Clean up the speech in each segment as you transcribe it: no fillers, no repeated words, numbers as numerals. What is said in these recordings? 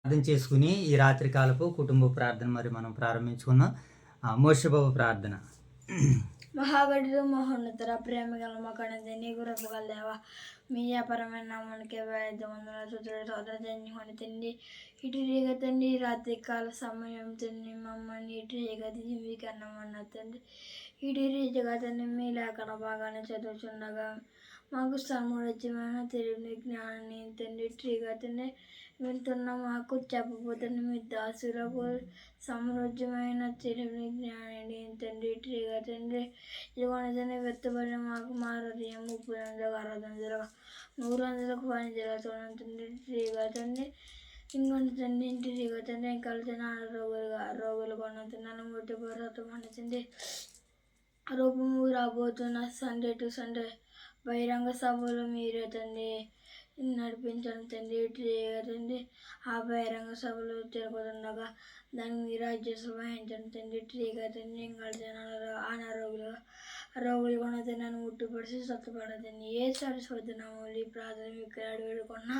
ప్రార్థన చేసుకుని ఈ రాత్రి కాలపు కుటుంబ ప్రార్థన మరి మనం ప్రారంభించుకుందాం. మోషబాబు ప్రార్థన. మహాగణుడు మహోన్నతర ప్రేమ గల మా కణది నీ గురపు గలదేవా మీ వ్యాపారమైన నామానికి వందల సోదర తండ్రి తండ్రి ఇటు రీగ తండ్రి రాత్రి కాల సమయం తండ్రి మమ్మల్ని ఇటు రీగ జీవికన్నమన్న తండ్రి ఇటు రీతిగా తండ్రి మీ లేఖన బాగానే చదువుతుండగా మాకు సమృద్ధమైన తెలివిని జ్ఞానాన్ని తండ్రి ఇటుగా తండ్రి వింటున్న మాకు చెప్పబోతున్న మీ దాసులకు సమృద్ధమైన తెలివిని జ్ఞానాన్ని తండ్రి ఇటుగా తండ్రి ఇదిగోని వ్యక్తపడిన మాకు మా హృదయం 30 60 100 పని జరుగుతుంది తండ్రి తండ్రి ఇంకొంత తండ్రి ఇంటిగా తండ్రి ఇంకా రోగులు కొనుతున్నాను ముట్టిపోరాటం అనుతుంది రూపము రాబోతున్న సండే టు సండే బహిరంగ సభలు మీరే తండ్రి నడిపించండి తండ్రి తండ్రి ఆ బహిరంగ సభలు జరుగుతుండగా దాన్ని మీరు అడ్జస్టులు వహించండి తండ్రి టీగా తండ్రి ఇంకా రోగులు కూడా నన్ను ముట్టుపడిచి స్వచ్ఛపడతండి ఏ సరస్వతినాము ఈ ప్రార్థన ఇక్కడ వేడుకున్నా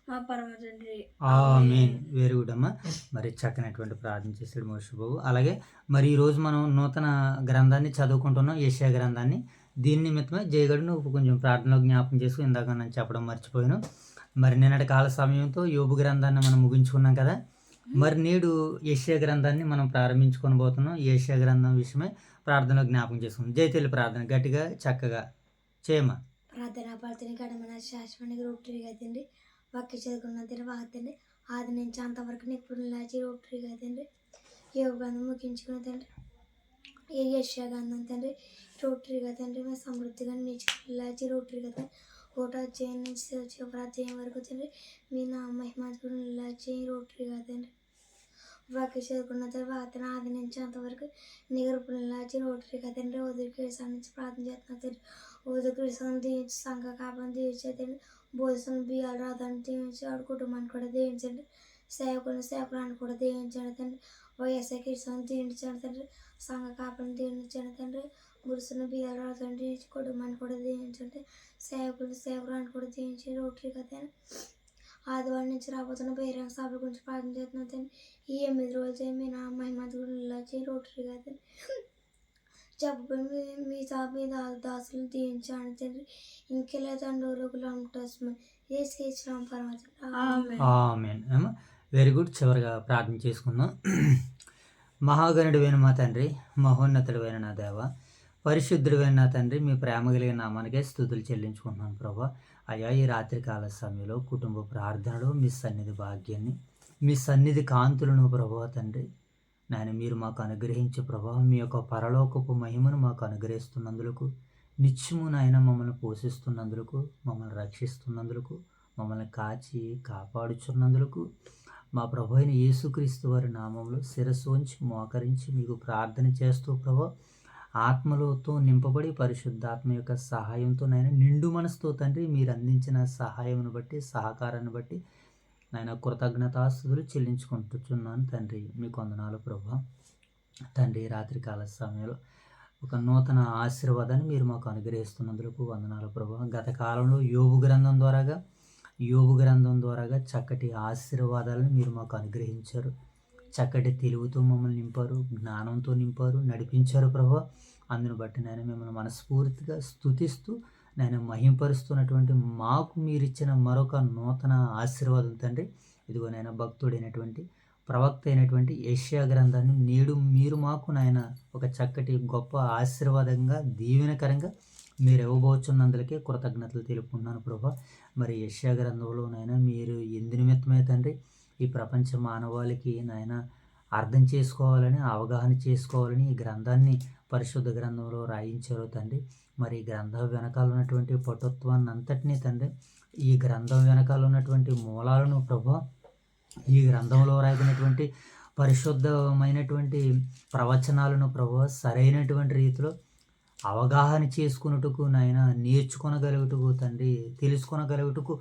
మా పరమ తండ్రి. ఆమేన్. వెరీ గుడ్ అమ్మా. మరి చక్కనటువంటి ప్రార్థన చేశాడు మోషబాబు. అలాగే మరి ఈరోజు మనం నూతన గ్రంథాన్ని చదువుకుంటున్నాం, యెషయా గ్రంథాన్ని. దీని నిమిత్తమే జయగడు నువ్వు కొంచెం ప్రార్థనలో జ్ఞాపకం చేసుకుని ఇందాక నేను చెప్పడం మర్చిపోయాను. మరి నిన్నటి కాల సమయంతో యోబు గ్రంథాన్ని మనం ముగించుకున్నాం కదా. మరి నేడు యెషయా గ్రంథాన్ని మనం ప్రారంభించుకొని పోతున్నాం. యెషయా గ్రంథం విషయమే ప్రార్థనలో జ్ఞాపకం చేసుకున్నాం. జయతల్లి ప్రార్థన గట్టిగా చక్కగా చేయమా. ప్రార్థన పడుతుంది కడమన శాశ్వతానికి రొట్టెగా తిండి వాక్య చదువుకున్న తిని వాతండి ఆది నుంచి అంతవరకు నీకు పుణ్యలాచి రొట్టెగా తిండి యోగ గంధం ముగించుకున్న తండ్రి ఏ యెషయా గంధం తండ్రి రొట్టెగా తండ్రి మేము సమృద్ధిగా నీచి రొట్టెగా తండ్రి ఒకటో అధ్యాయం నుంచి చివరి అధ్యాయం వరకు తండ్రి మీ నా మహిమాచి రొట్టెగా తండ్రి వాక్య చదువుకున్న తర్వాత ఆది నుంచి అంతవరకు నిగరపులాచి రోటరీగా తండ్రి ఉదరికి నుంచి ప్రార్థన చేస్తున్నా తండ్రి ఉదరికి దీవించి సంఘ కాపని దీవించండి భోజనం బియ్యాలు రాదని దీవించి ఆడు కుటుంబాన్ని కూడా దీవించండి సేవకురాన్ని కూడా దీవించండి తండ్రి వైఎస్ఐ కిసాన్ని దీవించండి తండ్రి సంఘ కాపని దీవించండి తండ్రి గురుసుని బియ్యాలు రాదని దీవించి కుటుంబాన్ని కూడా దీవించండి సేవకురాన్ని కూడా దీవించి రోటరీగా తండ్రి ఆదివారం నుంచి రాబోతున్న బహిరంగ సభల గురించి ప్రార్థన చేస్తున్నాను తండ్రి ఈ 8 రోజులు మీ నా మహిమతుల్లా చేయి రోటరీగా తండ్రి చెప్పబడి మీ దాసులను దీవించాను తండ్రి ఇంకెలా తండ్రులు ఉంటుంది ఏ స్కేచ్రాం ఆమేన్. Very good. చివరిగా ప్రార్థన చేసుకుందాం. మహాగణుడివైన మా తండ్రి, మహోన్నతుడివైన నా దేవ, పరిశుద్ధుడైన నా తండ్రి, మీ ప్రేమ కలిగిన నామానికే స్తుతులు చెల్లించుకుంటున్నాను ప్రభా. అయ్యా ఈ రాత్రికాల సమయంలో కుటుంబ ప్రార్థనలో మీ సన్నిధి భాగ్యాన్ని, మీ సన్నిధి కాంతులను ప్రభా తండ్రి నాయన మీరు మాకు అనుగ్రహించే ప్రభా, మీ యొక్క పరలోకపు మహిమను మాకు అనుగ్రహిస్తున్నందుకు, నిత్యము నాయన మమ్మల్ని పోషిస్తున్నందుకు, మమ్మల్ని రక్షిస్తున్నందుకు, మమ్మల్ని కాచి కాపాడుచున్నందుకు మా ప్రభు అయిన యేసుక్రీస్తు వారి నామంలో శిరస్సు వంచి మోకరించి మీకు ప్రార్థన చేస్తూ ప్రభా ఆత్మలతో నింపబడి పరిశుద్ధాత్మ యొక్క సహాయంతో నాయన నిండు మనసుతో తండ్రి మీరు అందించిన సహాయమును బట్టి సహకారాన్ని బట్టి నాయన కృతజ్ఞతాస్తుతులు చెల్లించుకుంటున్నాను తండ్రి. మీకు వందనాలు ప్రభా. తండ్రి రాత్రికాల సమయంలో ఒక నూతన ఆశీర్వాదాన్ని మీరు మాకు అనుగ్రహిస్తున్నందుకు వందనాలు ప్రభా. గత కాలంలో యోబు గ్రంథం ద్వారాగా చక్కటి ఆశీర్వాదాలను మీరు మాకు అనుగ్రహించారు. చక్కటి తెలివితో మమ్మల్ని నింపారు, జ్ఞానంతో నింపారు, నడిపించారు ప్రభా. అందును బట్టి నేను మిమ్మల్ని మనస్ఫూర్తిగా స్తుతిస్తూ నేను మహింపరుస్తున్నటువంటి మాకు మీరిచ్చిన మరొక నూతన ఆశీర్వాదం తండ్రి. ఇదిగో నాయన భక్తుడైనటువంటి ప్రవక్త అయినటువంటి యెషయా గ్రంథాన్ని నేడు మీరు మాకు నాయన ఒక చక్కటి గొప్ప ఆశీర్వాదంగా దీవెనకరంగా మీరు ఇవ్వబోచున్నందుకే కృతజ్ఞతలు తెలుపుకున్నాను ప్రభా. మరి యెషయా గ్రంథంలో నాయన మీరు ఎందు నిమిత్తమే తండ్రి ఈ ప్రపంచ మానవాళికి నాయన అర్థం చేసుకోవాలని, అవగాహన చేసుకోవాలని ఈ గ్రంథాన్ని పరిశుద్ధ గ్రంథంలో రాయించారు తండ్రి. మరి ఈ గ్రంథం వెనకాల ఉన్నటువంటి పటుత్వాన్ని అంతటినీ తండ్రి, ఈ గ్రంథం వెనకాల ఉన్నటువంటి మూలాలను ప్రభా, ఈ గ్రంథంలో రాయబడినటువంటి పరిశుద్ధమైనటువంటి ప్రవచనాలను ప్రభా సరైనటువంటి రీతిలో అవగాహన చేసుకున్నట్టుకు నాయన నేర్చుకొనగలుగుటకు తండ్రి, తెలుసుకొనగలుగుటకు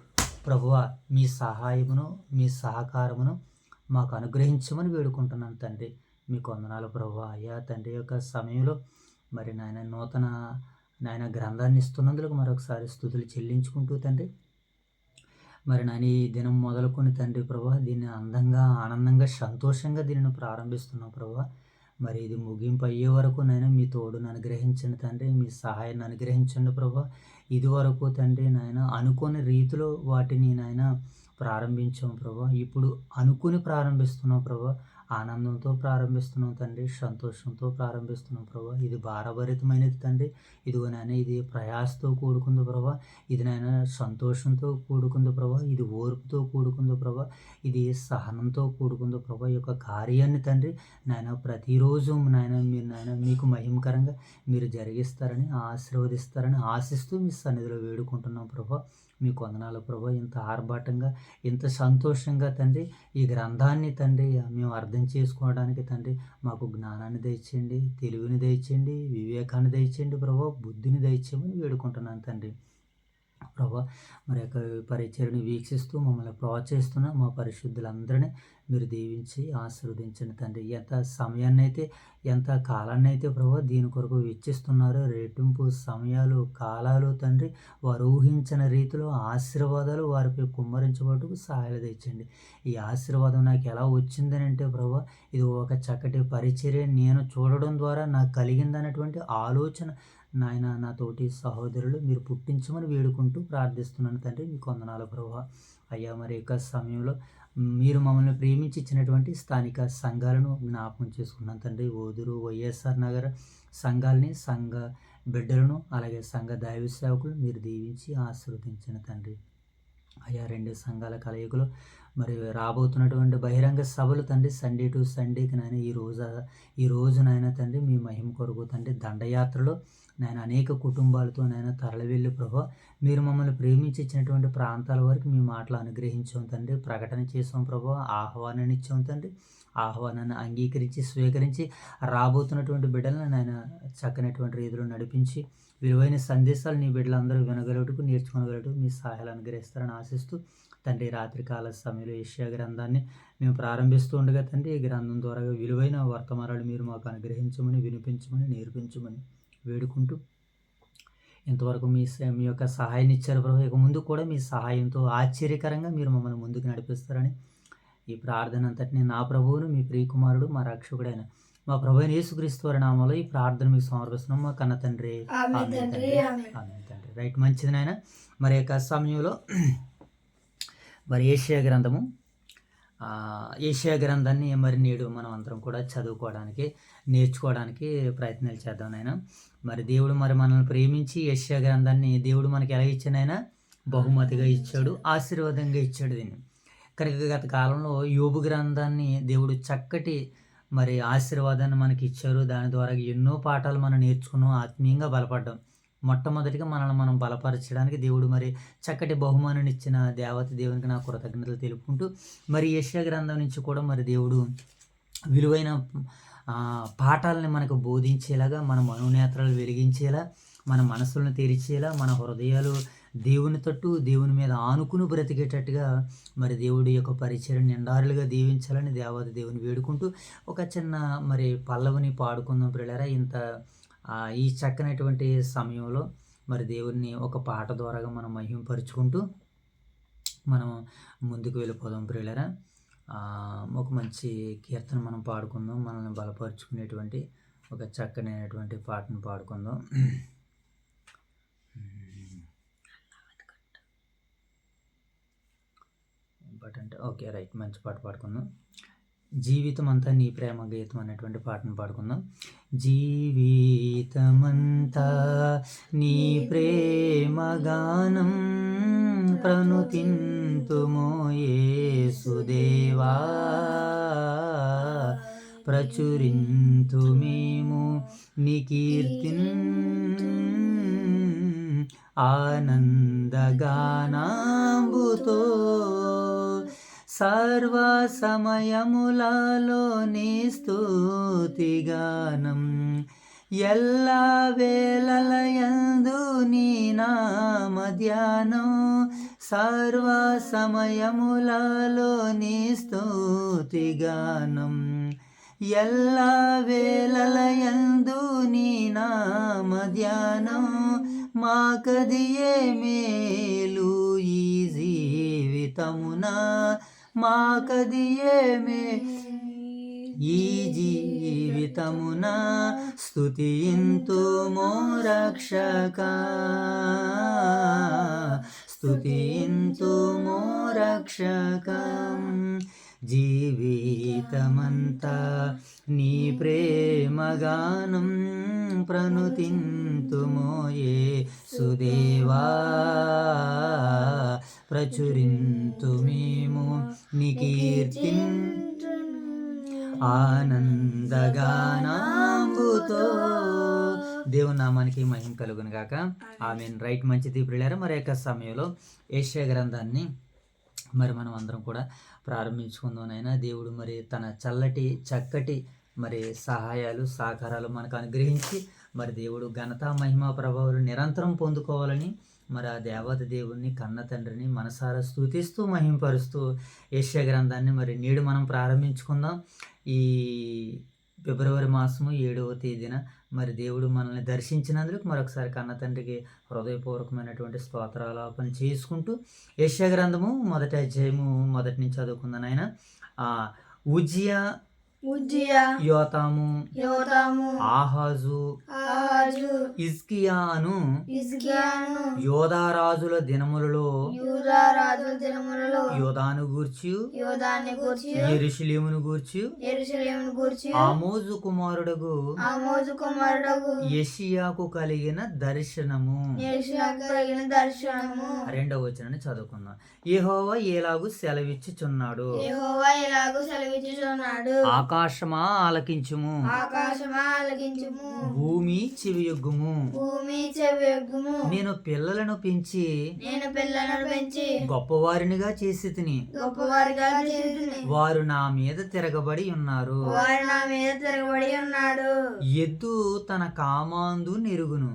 ప్రభువా మీ సహాయమును మీ సహకారమును మాకు అనుగ్రహించమని వేడుకుంటున్నాను తండ్రి. మీకు వందనాలు ప్రభువా. అయ్యా తండ్రి యొక్క సమయంలో మరి నూతన గ్రంథాన్ని ఇస్తున్నందుకు మరొకసారి స్తుతులు చెల్లించుకుంటూ తండ్రి మరి నాయన ఈ దినం మొదలుకొని తండ్రి ప్రభా దీన్ని అందంగా ఆనందంగా సంతోషంగా దీనిని ప్రారంభిస్తున్నాం ప్రభా. మరి ఇది ముగింపు అయ్యే వరకు నాయన మీ తోడును అనుగ్రహించండి తండ్రి, మీ సహాయాన్ని అనుగ్రహించండి ప్రభా. ఇది వరకు తండ్రి నాయన అనుకోని రీతిలో వాటిని నాయన ప్రారంభించాం ప్రభా. ఇప్పుడు అనుకుని ప్రారంభిస్తున్నాం ప్రభా. ఆనందంతో ప్రారంభిస్తున్నాం తండ్రి, సంతోషంతో ప్రారంభిస్తున్నాం ప్రభా. ఇది భారభరితమైనది తండ్రి. ఇదిగో నాయన ఇది ప్రయాసతో కూడుకుంది ప్రభా. ఇది నాయన సంతోషంతో కూడుకుంది ప్రభా. ఇది ఓర్పుతో కూడుకుంది ప్రభా. ఇది సహనంతో కూడుకుంది ప్రభా. ఈ యొక్క కార్యాన్ని తండ్రి నాయన ప్రతిరోజు నాయన మీకు మహిమకరంగా మీరు జరిగిస్తారని ఆశీర్వదిస్తారని ఆశిస్తూ మీ సన్నిధిలో వేడుకుంటున్నాం ప్రభా. మీకు వందనాలు ప్రభా. ఇంత ఆర్భాటంగా ఇంత సంతోషంగా తండ్రి ఈ గ్రంథాన్ని తండ్రి మేము అర్థం చేసుకోవడానికి తండ్రి మాకు జ్ఞానాన్ని దయచేయండి, తెలివిని దయచేయండి, వివేకాన్ని దయచేయండి ప్రభా, బుద్ధిని దయచేయమని వేడుకుంటున్నాను తండ్రి ప్రభా. మరి యొక్క పరిచయని వీక్షిస్తూ మమ్మల్ని ప్రోత్సహిస్తున్న మా పరిశుద్ధులందరినీ మీరు దీవించి ఆశీర్వదించండి తండ్రి. ఎంత సమయాన్ని అయితే ఎంత కాలాన్ని అయితే ప్రభా దీని కొరకు వెచ్చిస్తున్నారో రెట్టింపు సమయాలు కాలాలు తండ్రి వారు ఊహించిన రీతిలో ఆశీర్వాదాలు వారిపై కుమ్మరించబట్టుకు సహాయాలు తెచ్చండి. ఈ ఆశీర్వాదం నాకు ఎలా వచ్చిందని అంటే ప్రభా ఇది ఒక చక్కటి పరిచర్య నేను చూడడం ద్వారా నాకు కలిగిందనేటువంటి ఆలోచన నాయన నా తోటి సహోదరులు మీరు పుట్టించమని వేడుకుంటూ ప్రార్థిస్తున్నాను తండ్రి. మీకు వందనాలు ప్రభువా. అయ్యా మరి యొక్క సమయంలో మీరు మమ్మల్ని ప్రేమించి ఇచ్చినటువంటి స్థానిక సంఘాలను జ్ఞాపకం చేసుకున్నాను తండ్రి. ఓదూరు వైఎస్ఆర్ నగర్ సంఘాలని, సంఘ బిడ్డలను, అలాగే సంఘ దైవ సేవకులు మీరు దీవించి ఆశీర్వదించిన తండ్రి. అయ్యా 2 సంఘాల కలయికలు మరి రాబోతున్నటువంటి బహిరంగ సభలు తండ్రి సండే టు సండేకి నాయన ఈ రోజు నాయన తండ్రి మీ మహిమ కొరకు తండ్రి దండయాత్రలో నాయన అనేక కుటుంబాలతో నాయన తరలి వెళ్ళి ప్రభా మీరు మమ్మల్ని ప్రేమించి ఇచ్చినటువంటి ప్రాంతాల వరకు మీ మాటలు అనుగ్రహించాం తండ్రి, ప్రకటన చేసాం ప్రభా, ఆహ్వానాన్ని ఇచ్చాం తండ్రి. ఆహ్వానాన్ని అంగీకరించి స్వీకరించి రాబోతున్నటువంటి బిడ్డలను నాయన చక్కనటువంటి రీతిలో నడిపించి విలువైన సందేశాలు నీ బిడ్డలందరూ వినగలటకు నేర్చుకోగలటకు మీ సహాయాలు అనుగ్రహిస్తారని ఆశిస్తూ తండ్రి రాత్రికాల సమయంలో యెషయా గ్రంథాన్ని మేము ప్రారంభిస్తూ ఉండగా తండ్రి ఈ గ్రంథం ద్వారా విలువైన వర్తమానాలు మీరు మాకు అనుగ్రహించమని, వినిపించమని, నేర్పించమని వేడుకుంటూ ఇంతవరకు మీ యొక్క సహాయాన్ని ఇచ్చారు ప్రభు. ఇక ముందు కూడా మీ సహాయంతో ఆశ్చర్యకరంగా మీరు మమ్మల్ని ముందుకు నడిపిస్తారని ఈ ప్రార్థన అంతటిని నా ప్రభువును మీ ప్రియకుమారుడు మా రక్షకుడైన మా ప్రభు అయిన యేసుక్రీస్తు వారి నామములో ఈ ప్రార్థన మీకు సమర్పిస్తున్నాం మా కన్న తండ్రి. ఆమేన్ తండ్రి. రైట్, మంచిది నాయన. మరి యొక్క సమయంలో మరి యెషయా గ్రంథాన్ని మరి నేడు మనం అందరం కూడా చదువుకోవడానికి నేర్చుకోవడానికి ప్రయత్నాలు చేద్దాం నాయన. మరి దేవుడు మరి మనల్ని ప్రేమించి యెషయా గ్రంథాన్ని దేవుడు మనకి ఎలా ఇచ్చానైనా బహుమతిగా ఇచ్చాడు, ఆశీర్వాదంగా ఇచ్చాడు దీన్ని. కనుక గత కాలంలో యోబు గ్రంథాన్ని దేవుడు చక్కటి మరి ఆశీర్వాదాన్ని మనకి ఇచ్చారు. దాని ద్వారా ఎన్నో పాఠాలు మనం నేర్చుకున్నాం, ఆత్మీయంగా బలపడ్డాం. మొట్టమొదటిగా మనల్ని మనం బలపరచడానికి దేవుడు మరి చక్కటి బహుమానాన్ని ఇచ్చిన దేవత దేవునికి నా కృతజ్ఞతలు తెలుపుకుంటూ మరి యెషయా గ్రంథం నుంచి కూడా మరి దేవుడు విలువైన పాఠాలని మనకు బోధించేలాగా, మన మనోనేత్రాలు వెలిగించేలా, మన మనసులను తెరిచేలా, మన హృదయాలు దేవుని తట్టు దేవుని మీద ఆనుకుని బ్రతికేటట్టుగా మరి దేవుడి యొక్క పరిచయం నిండారులుగా దీవించాలని దేవత దేవుని వేడుకుంటూ ఒక చిన్న మరి పల్లవిని పాడుకుందాం ప్రియులారా. ఈ చక్కనటువంటి సమయంలో మరి దేవుడిని ఒక పాట ద్వారా మనం మహిమపరుచుకుంటూ మనం ముందుకు వెళ్ళిపోదాం ప్రియులారా. ఒక మంచి కీర్తన మనం పాడుకుందాం, మనల్ని బలపరుచుకునేటువంటి ఒక చక్కనైనటువంటి పాటను పాడుకుందాం. అంటే ఓకే రైట్, మంచి పాట పాడుకుందాం. జీవితం అంతా నీ ప్రేమ గీతం అనేటువంటి పాటను పాడుకుందాం. జీవితమంతా నీ ప్రేమ గానం ప్రణుతింతుమో యేసుదేవా, ప్రచురింతు మేము నీ కీర్తిన్ ఆనందగానాంబుతో సర్వ సమయములలోని స్తుతిగానం ఎల్ల వేళలయందు నీ నామ ధ్యానం సర్వ సమయములలోని స్తుతిగానం ఎల్ల వేళలయందు నీ నామ ధ్యానం మాకదియే మేలు ఈ జీవితం జీవితమున మాకది ఏమే ఈ జీవితమున స్తుతింతుమో రక్షక స్తుతింతుమో రక్షకం జీవితమంతా నీ ప్రేమగానం ప్రణుతింతుమో యేసుదేవా ప్రచురింతుమేము నీ కీర్తిం ఆనందగానాంబుతో. దేవుని నామానికి మహిమ కలుగును గాక. ఆమేన్. రైట్, మంచిది ప్రియులారా. మరి యొక్క సమయంలో యెషయా గ్రంథాన్ని మరి మనం అందరం కూడా ప్రారంభించుకుందాం. అయినా దేవుడు మరి తన చక్కటి మరి సహాయాలు సహకారాలు మనకు అనుగ్రహించి మరి దేవుడు ఘనత మహిమ ప్రభావాలు నిరంతరం పొందుకోవాలని మరి ఆ దేవత దేవుడిని కన్న తండ్రిని మనసారా స్తుతిస్తూ మహిమపరుస్తూ యెషయా గ్రంథాన్ని మరి నేడు మనం ప్రారంభించుకుందాం. ఈ ఫిబ్రవరి మాసము 7వ తేదీన మరి దేవుడు మనల్ని దర్శించినందుకు మరొకసారి కన్న తండ్రికి హృదయపూర్వకమైనటువంటి స్తోత్రాలాపన చేసుకుంటూ యెషయా గ్రంథము 1వ అధ్యాయము 1 నుంచి చదువుకుందాం. ఆయన ఉజ్జియా, యోతాము, ఆహాజు, హిజ్కియాను యోధారాజుల దినములలో యోదాను గూర్చి యెరూషలేమును గూర్చి ఆమోజు కుమారుడగు యెషయాకు కలిగిన దర్శనము. 2వ వచనాన్ని చదువుకుందాం. యెహోవా ఎలాగు సెలవిచ్చుచున్నాడు, ఆకాశమా ఆలకించుము, భూమి చెవియొగ్గుము. నేను పిల్లలను పెంచి గొప్పవారినిగా చేసి తిని వారు నా మీద తిరగబడి ఉన్నారు. ఎద్దు తన కామాందు నెరుగును,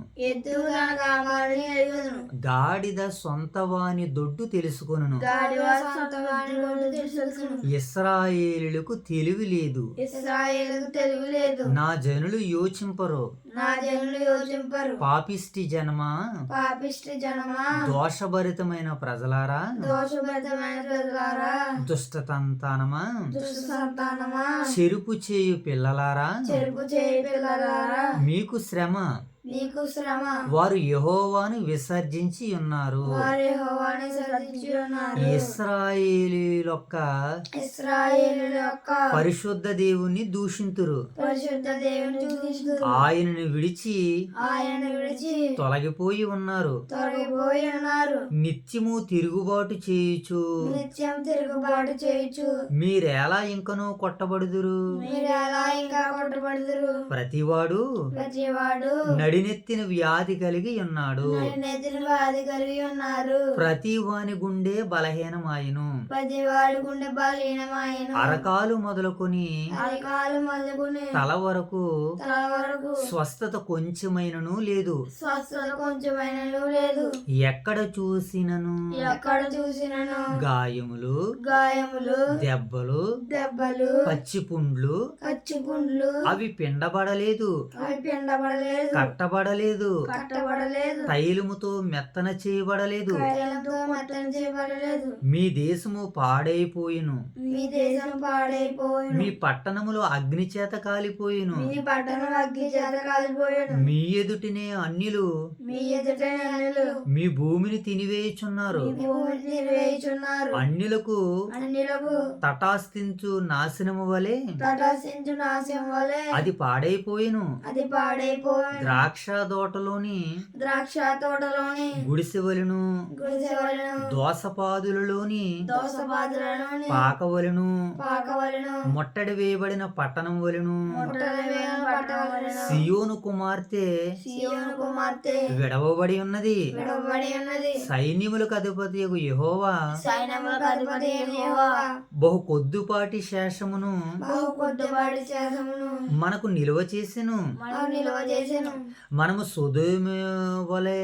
గాడిద సొంత వాని దొడ్డు తెలుసుకొనును. ఇశ్రాయేలులకు తెలివి లేదు, నా జనులు యోచింపరు. పాపిష్టి జనమా, దోషభరితమైన ప్రజలారా, దుష్టతంతానమా, చెరుపు చేయు పిల్లలారా, మీకు శ్రమ, వారు యెహోవాను విసర్జించి ఉన్నారు. ఇశ్రాయేలీయులొక్క పరిశుద్ధ దేవుని దూషింతురు. ఆయనను విడిచి తొలగిపోయి ఉన్నారు. నిత్యము తిరుగుబాటు చేయుచు మీరెలా ఇంకనూ కొట్టబడుదురు. ప్రతివాడు నడినెత్తిన వ్యాధి కలిగి ఉన్నాడు. ప్రతి వాని గుండె బలహీనమాయను. అరకాలు మొదలుకొని తల వరకు స్వస్థత కొంచెమైనను లేదు. ఎక్కడ చూసినను గాయములు, దెబ్బలు, పచ్చిపుండ్లు, అవి పిండబడలేదు, కట్టబడలేదు, తైలముతో మెత్తన చేయబడలేదు. మీ దేశము పాడైపోయిను, మీ పట్టణములు అగ్ని చేత కాలిపోయిను. మీ ఎదుటినే అన్యులు మీ భూమిని తినివేయుచున్నారు. అన్యులకు తటాస్తించు నాశనము వలె అది పాడైపోయిను. ద్రాక్ష తోటలోని గుడిసెవలను, దోసపాదులలోని పాకవలను, ముట్టడి వేయబడిన పట్టణం వలను సియోను కుమార్తె విడవబడి ఉన్నది. సైన్యములకు అధిపతి యెహోవా బహు కొద్దుపాటి శేషమును మనకు నిలువ చేసెను. మనము సొదొమ వలె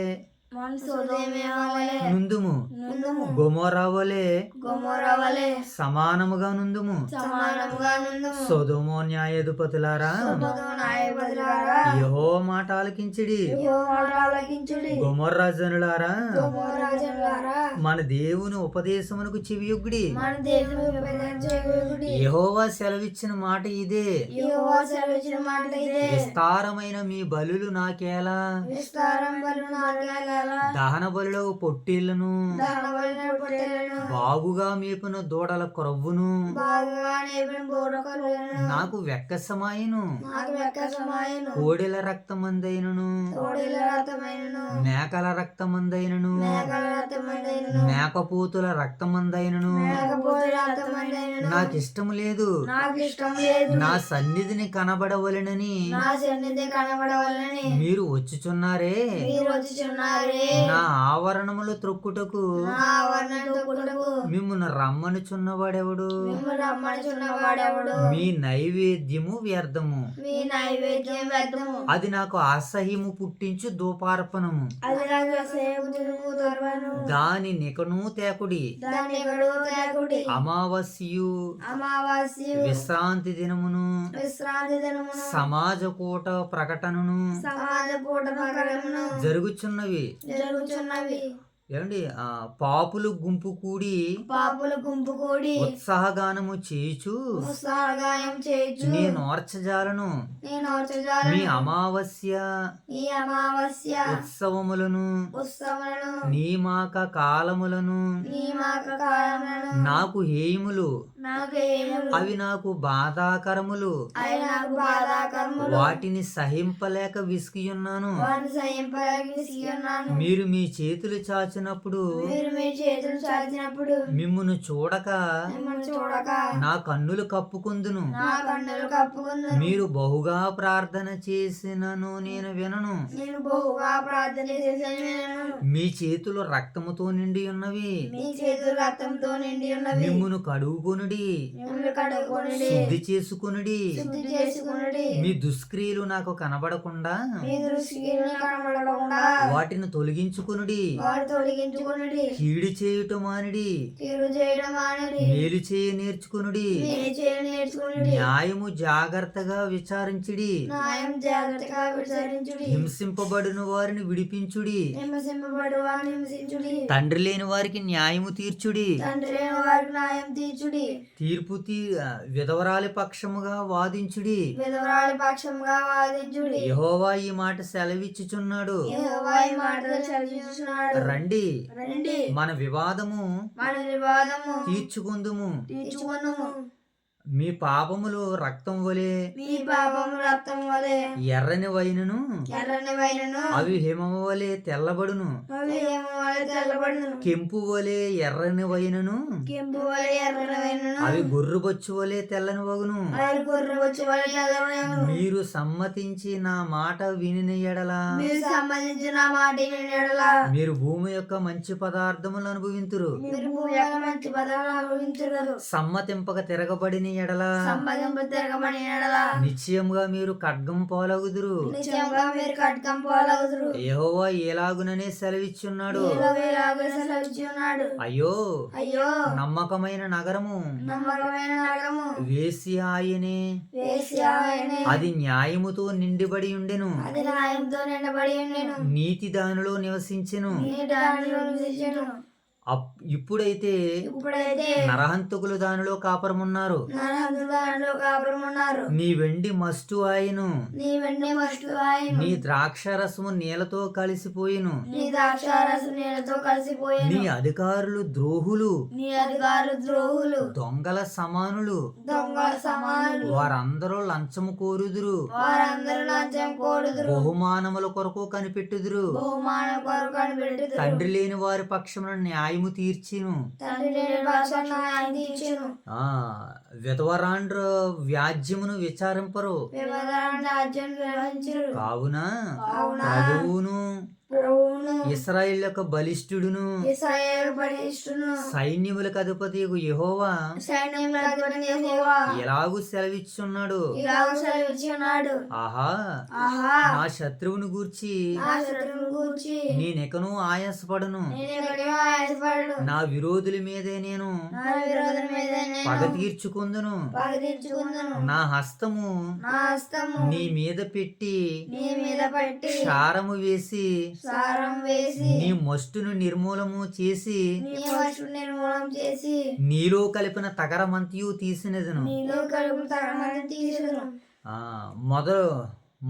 సొదొమవలె నుందుము, నుందుము, గొమొర్రావలే గొమొర్రావలె సమానముగా నుందుము. సమానముగా నుందుము. సొదొమ న్యాయాధిపతులారా, సొదొమ న్యాయాధిపతులారా, యెహోవా మాట ఆలకించుడి. యెహోవా మాట ఆలకించుడి. గొమొర్రా జనులారా, గొమొర్రా జనులారా, మన దేవుని ఉపదేశమునకు చెవియొగ్గుడి. మన దేవుని ఉపదేశించుడి. యెహోవా సెలవిచ్చిన మాట ఇదే, యెహోవా సెలవిచ్చిన మాట ఇదే. విస్తారమైన మీ బలులు నాకేలా, విస్తారం బలు నాకేలా, దహన బలుల పొట్టేళ్లను, దహనబలిన పొట్టేలను, బాగుగా మేపున దూడల క్రొవ్వును బాగుగా నేపిన బోరకలను, నాకు వెక్కసమాయను. నాకు వెక్కసమాయను. కోడెల రక్తమందైనను, కోడెల రక్తమైనను, మేకల రక్తమందైనను, మేకల రక్తమైనను, మేకపోతుల రక్తమందైనను మేకపోతు రక్తమైనను నాకు ఇష్టము లేదు. నాకు ఇష్టం లేదు. నా సన్నిధిని కనబడవలెనని నా సన్నిధి కనబడవలని మీరు వచ్చుచున్నారే. మీరు వచ్చుచున్నారే. నా ఆవరణములు త్రొక్కుటకు నా ఆవరణతో కొడుకు మిమ్మును రమ్మనుచున్నవాడెవడు? మిమ్మల్ని రమ్మనుచున్నవాడెవడు? మీ నైవేద్యము వ్యర్థము, మీ నైవేద్యం వ్యర్థము. అది నాకు అసహ్యము పుట్టించు ధూపార్పణము. అది నాకు సేవకులకు దొరవను. దాని నికను తేకుడి. దాన్ని ఎక్కడో తేకుడి. అమావాస్యు అమావాస్య విశ్రాంతి దినమును విశ్రాంతి దినమును సమాజ కూట ప్రకటనను సమాజ పూట ప్రకారమును జరుగుచున్నవి. జరుగుచున్నవి. ఏమండి, పాపులు గుంపు కూడి పాపుల గుంపు కూడి ఉత్సాహగానము చేయుచు ఉత్సాహగానం చేయొచ్చు. నేను ఓర్చజాలను. నేను మీ వచ్చాను. అమావాస్య ఈ అమావాస్య ఉత్సవములను ఉత్సవములను నీమాక కాలములను నియామక కాలములను నాకు హేయములు, నాకు ఏములు అవి నాకు బాధాకరములు. అవి నాకు బాధాకరములు. వాటిని సహింపలేక విసిగియున్నాను. వాటిని సహింపలేసి ఉన్నాను. మీరు మీ చేతులు చాచినప్పుడు మీరు మీ చేతులు చాచినప్పుడు మిమ్మును చూడక మిమ్మల్ని చూడక నా కన్నులు కప్పుకొందును. నా కన్నులు కప్పుకుంది. మీరు బహుగా ప్రార్థన చేసినను నేను వినను. నేను బహుగా ప్రార్థన చేశాను. మీ చేతులు రక్తముతో నిండి ఉన్నవి. మీ చేతులు రక్తంతో నిండి ఉన్నవి. మిమ్మును కడుగుకొనుడి, మిమ్మల్ని కడుక్కొనుడి. శుద్ధి చేసుకొనుడి. శుద్ధి చేసుకునుడి. మీ దుష్క్రియలు నాకు కనబడకుండా మీ దృష్టికి కనబడకుండా వాటిని తొలగించుకొనుడి. వాడు తొలగించుకునుడి. కీడు చేయుట మానిడి, కీడు చేయడం మానడి. మేలు చేయ నేర్చుకొనుడి. మేలు చేయ నేర్చుకునుడి. న్యాయము జాగ్రత్తగా విచారించుడి. న్యాయం జాగ్రత్తగా విచారించుడి. హింసింపబడిన వారిని విడిపించుడి. హింసింపబడు వారిని హింసించుడి. తండ్రి లేని వారికి న్యాయము తీర్చుడి. తండ్రి లేని వారికి న్యాయం తీర్చుడి. విధవరాలి పక్షముగా వాదించుడి. విధవరాలి పక్షంగా వాదించుడి. యెహోవా ఈ మాట సెలవిచ్చుచున్నాడు. యెహోవా ఈ మాటలు చదివిస్తున్నాడు. రండి, రండి, మన వివాదము మన వివాదము తీర్చుకుందుము. తీర్చుకున్నాము. మీ పాపములు రక్తం వలె మీ పాపము రక్తం వలె ఎర్రని వైనను, ఎర్రని వైనను, అవి హిమము వలె తెల్లబడును. అవి ఏమో వలె తెల్లబడును. కెంపు వలె ఎర్రని వైనను, కెంపు వలె ఎర్రని వైనను, అవి గొర్రుబొచ్చు వలె తెల్లని వగును. వారి గొర్రె వచ్చి వలె తెల్లబడును. మీరు సమ్మతించి నా మాట వినిన ఎడల మీరు సంబంధించిన మాట వినడల మీరు భూమి యొక్క మంచి పదార్థములను అనుభవింతురు. మీరు భూమి యొక్క మంచి పదాలు అనుభవించగలరు. సమ్మతింపక తిరగబడిన ఎడల సంబంధింపు తిరగబడిన ఎడల నిశ్చయముగా మీరు ఖడ్గం పాలగుదురు. నిశ్చయంగా మీరు కట్కం పోలగుదురు. యెహోవా ఎలాగుననే సెలవిచ్చున్నాడు. ఇలాగే సెలవిచ్చున్నాడు. అయ్యో, అయ్యో, నమ్మకమైన నగరము, నమ్మకమైన నగరము, వేశ్య ఆయనే, వేశ్యాయనే, అది న్యాయముతో నిండిబడి ఉండెను. అది న్యాయంతో నిండబడి ఉండెను. నీతి దానిలో నివసించెను. నీ దానిలో నివసించెను. ఇప్పుడైతే ఇప్పుడైతే నరహంతకులు దానిలో కాపురమున్నారు. నరహంతులు దానిలో కాపురం ఉన్నారు. నీ వెండి మస్టు ఆయను, నీ వెండి మస్తు ఆయన, నీ ద్రాక్షరసము నీళ్లతో కలిసిపోయిను. నీ ద్రాక్షారసు నీళ్ళతో కలిసిపోయాను. నీ అధికారులు ద్రోహులు, నీ అధికారులు ద్రోహులు, దొంగల సమానులు, దొంగల సమానులు, వారందరూ లంచము కోరుదురు. వారందరూ లంచం కోరుదురు. బహుమానముల కొరకు కనిపెట్టుదురు. బహుమానం కొరకు కనిపెట్టుదురు. తండ్రి లేని వారి పక్షమున న్యాయము తీర్చిను. తండ్రి లేని భాషను న్యాయం తీర్చును. విధవరాండ్ర వ్యాజ్యమును విచారింపరు. వ్యవధాన రాజ్యం నిర్వహించురు. కావున కావున ప్రభువును ప్రభువును ఇశ్రాయేలు యొక్క బలిష్ఠుడును ఇశ్రాయేలు బలిష్ఠును సైన్యములకు అధిపతి యెహోవా సైన్యములకు అధిపతి యెహోవా ఎలాగూ సెలవిచ్చున్నాడు. ఇలాగ సెలవిచ్చున్నాడు. ఆహా ఆహా నా శత్రువుని గూర్చి నా శత్రువుని గూర్చి నేనెకను ఆయాసపడను. నేను ఎక్కడికో ఆయాసపడను. నా విరోధుల మీదే నేను నా విరోధం మీద నేను పగ తీర్చుకుందును. పగ తీర్చుకుందును. నా హస్తము నా హస్తము నీ మీద పెట్టి నీ మీద పట్టి క్షారము వేసి సారం వేసి నీ మస్టును నిర్మూలము చేసి నీ వస్తు నిర్మూలం చేసి నీలో కలిపిన తగరమంతియు తీసినదును. నీలో కలుపు తరమంది తీసేదను.